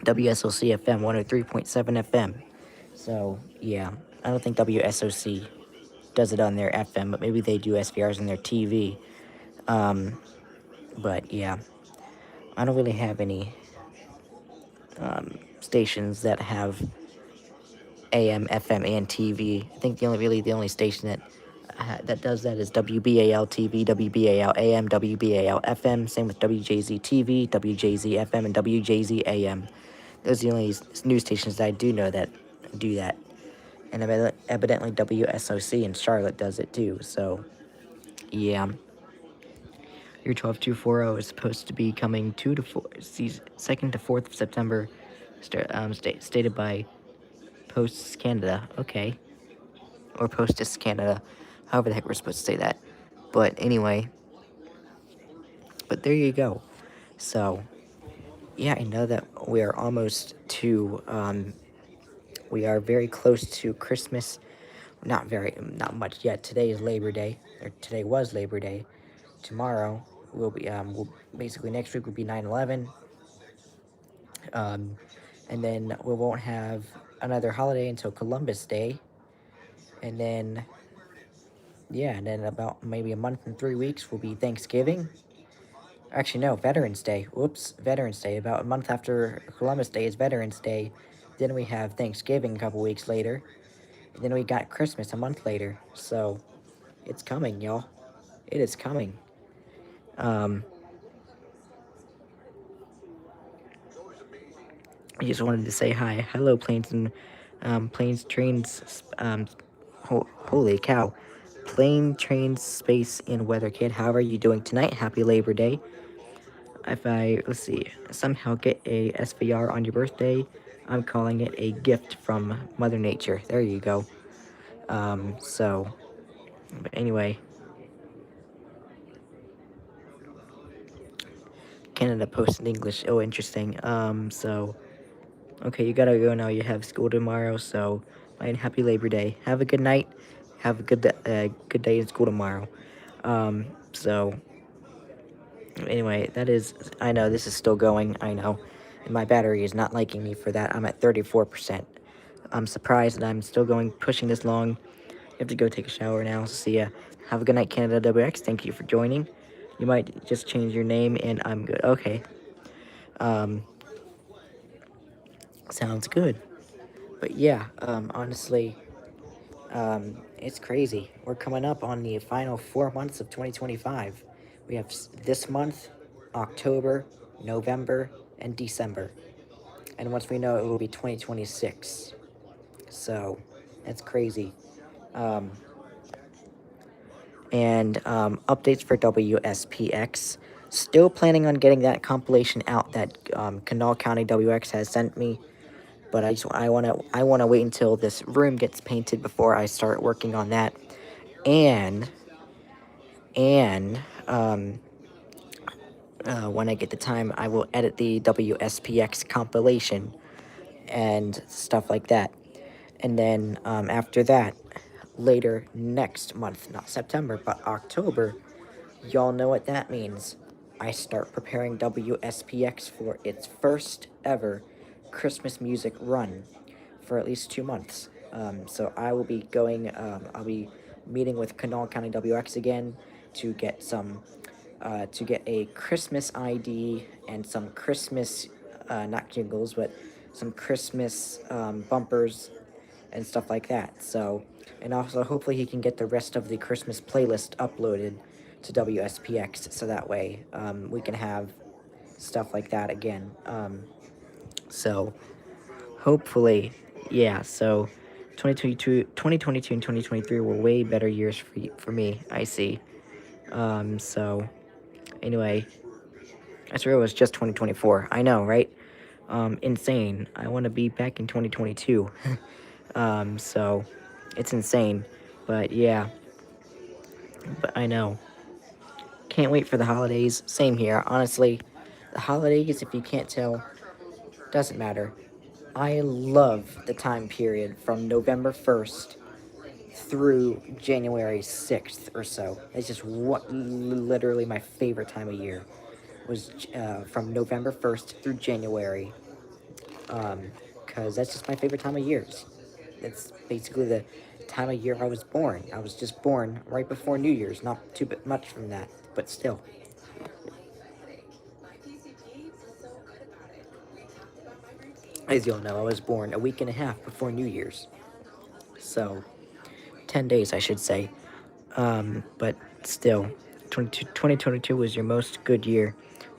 FM 103.7 FM. So, yeah. I don't think WSOC does it on their FM, but maybe they do SVRs on their TV. But, yeah. I don't really have any stations that have AM, FM, and TV. I think the only station that does that is WBAL TV, WBAL AM, WBAL FM. Same with WJZ TV, WJZ FM, and WJZ AM. Those are the only news stations that I do know that do that. And evidently WSOC in Charlotte does it too. So, yeah. Your 12240 is supposed to be coming 2 to 4, 2nd to 4th of September, stated by Posts Canada. Okay. Or Postus Canada. However the heck we're supposed to say that. But anyway. But there you go. So, yeah, I know that we are almost to, we are very close to Christmas. Not much yet. Today is Labor Day. Or today was Labor Day. Tomorrow will be, basically next week will be 9/11. And then we won't have another holiday until Columbus Day. And then, yeah, and then about maybe a month and 3 weeks will be Thanksgiving. Actually, no, Veterans Day. Whoops, Veterans Day. About a month after Columbus Day is Veterans Day. Then we have Thanksgiving a couple weeks later. And then we got Christmas a month later. So, it's coming, y'all. It is coming. I just wanted to say hi. Hello, planes, trains, holy cow. Plane, trains, space, and weather kid. How are you doing tonight? Happy Labor Day. If I, let's see, somehow get a SVR on your birthday, I'm calling it a gift from Mother Nature. There you go. But anyway, Canada Post in English. Oh, interesting. Okay, you gotta go now. You have school tomorrow, so, and happy Labor Day. Have a good night. Have a good day in school tomorrow. So, anyway, I know this is still going, I know. And my battery is not liking me for that. I'm at 34%. I'm surprised that I'm still pushing this long. You have to go take a shower now. See ya. Have a good night, Canada WX. Thank you for joining. You might just change your name, and I'm good. Okay. Sounds good. But yeah, honestly, it's crazy. We're coming up on the final 4 months of 2025. We have this month, October, November, and December. And once we know it will be 2026. So, that's crazy. Updates for WSPX. Still planning on getting that compilation out that Kanawha County WX has sent me. But I wanna wait until this room gets painted before I start working on that. And when I get the time, I will edit the WSPX compilation and stuff like that. And then after that, later next month, not September, but October, y'all know what that means. I start preparing WSPX for its first ever Christmas music run for at least 2 months. So I will be I'll be meeting with Kanawha County WX again to get to get a Christmas ID and some Christmas, not jingles, but some Christmas bumpers and stuff like that. So, and also hopefully he can get the rest of the Christmas playlist uploaded to WSPX so that way we can have stuff like that again. So, hopefully, yeah, so 2022 and 2023 were way better years for me, I see. So, anyway, I swear it was just 2024. I know, right? Insane. I want to be back in 2022. So, it's insane. But, yeah. But I know. Can't wait for the holidays. Same here. Honestly, the holidays, if you can't tell, doesn't matter. I love the time period from November 1st through January 6th or so. It's just literally my favorite time of year was from November 1st through January, because that's just my favorite time of years. It's basically the time of year I was born. I was just born right before New Year's, not too much from that, but still. As you'll know, I was born a week and a half before New Year's. So, 10 days, I should say. But still, 2022 was your most good year.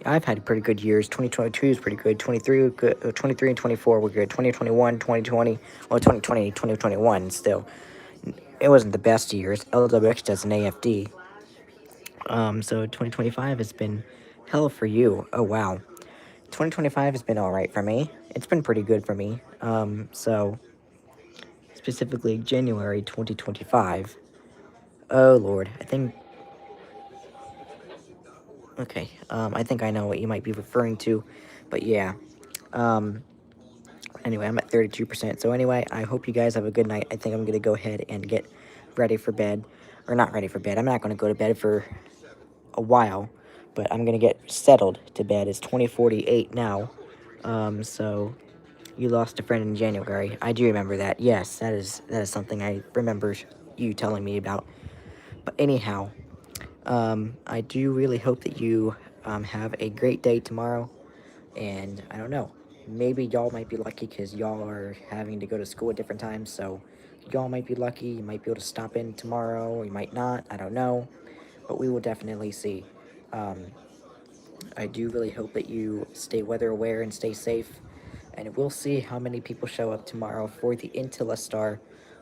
I've had pretty good years. 2022 is pretty good. 23 good. 23 and 24 were good. 2021, 2020, well, 2020, 2021 still. It wasn't the best years. LWX does an AFD. So 2025 has been hell for you. Oh, wow. 2025 has been alright for me. It's been pretty good for me. So, specifically January 2025. Oh, Lord. Okay, I think I know what you might be referring to, but yeah. Anyway, I'm at 32%. So anyway, I hope you guys have a good night. I think I'm going to go ahead and get ready for bed. Or not ready for bed. I'm not going to go to bed for a while, but I'm going to get settled to bed. It's 20:48 now. So you lost a friend in January. I do remember that. Yes, that is something I remember you telling me about. But anyhow, I do really hope that you have a great day tomorrow. And I don't know, maybe y'all might be lucky because y'all are having to go to school at different times. So y'all might be lucky. You might be able to stop in tomorrow, or you might not. I don't know. But we will definitely see. Um, I do really hope that you stay weather aware and stay safe. And we'll see how many people show up tomorrow for the Intellistar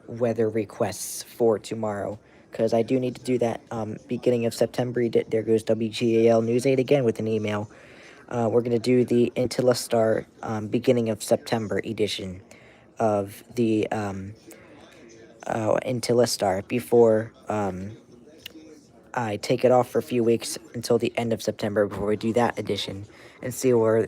weather requests for tomorrow. Because I do need to do that beginning of September. There goes WGAL News 8 again with an email. We're going to do the Intellistar beginning of September edition of the Intellistar before I take it off for a few weeks until the end of September before we do that edition and see where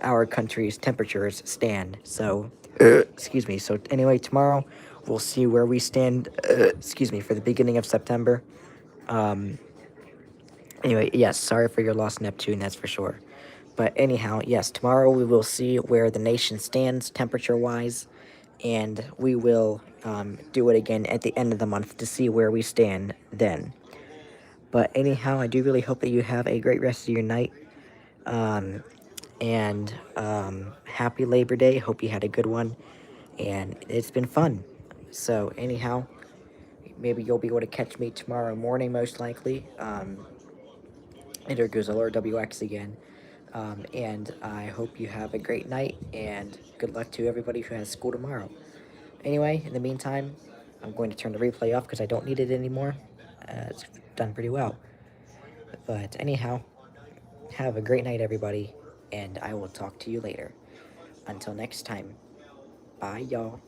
our country's temperatures stand. So, excuse me. So, anyway, tomorrow we'll see where we stand, excuse me, for the beginning of September. Anyway, yes, sorry for your loss, Neptune, that's for sure. But anyhow, yes, tomorrow we will see where the nation stands temperature-wise, and we will do it again at the end of the month to see where we stand then. But anyhow, I do really hope that you have a great rest of your night. And happy Labor Day. Hope you had a good one. And it's been fun. So anyhow, maybe you'll be able to catch me tomorrow morning, most likely. And there goes Alert WX again. And I hope you have a great night, and good luck to everybody who has school tomorrow. Anyway, in the meantime, I'm going to turn the replay off because I don't need it anymore. It's done pretty well. But anyhow, have a great night, everybody, and I will talk to you later. Until next time, bye, y'all.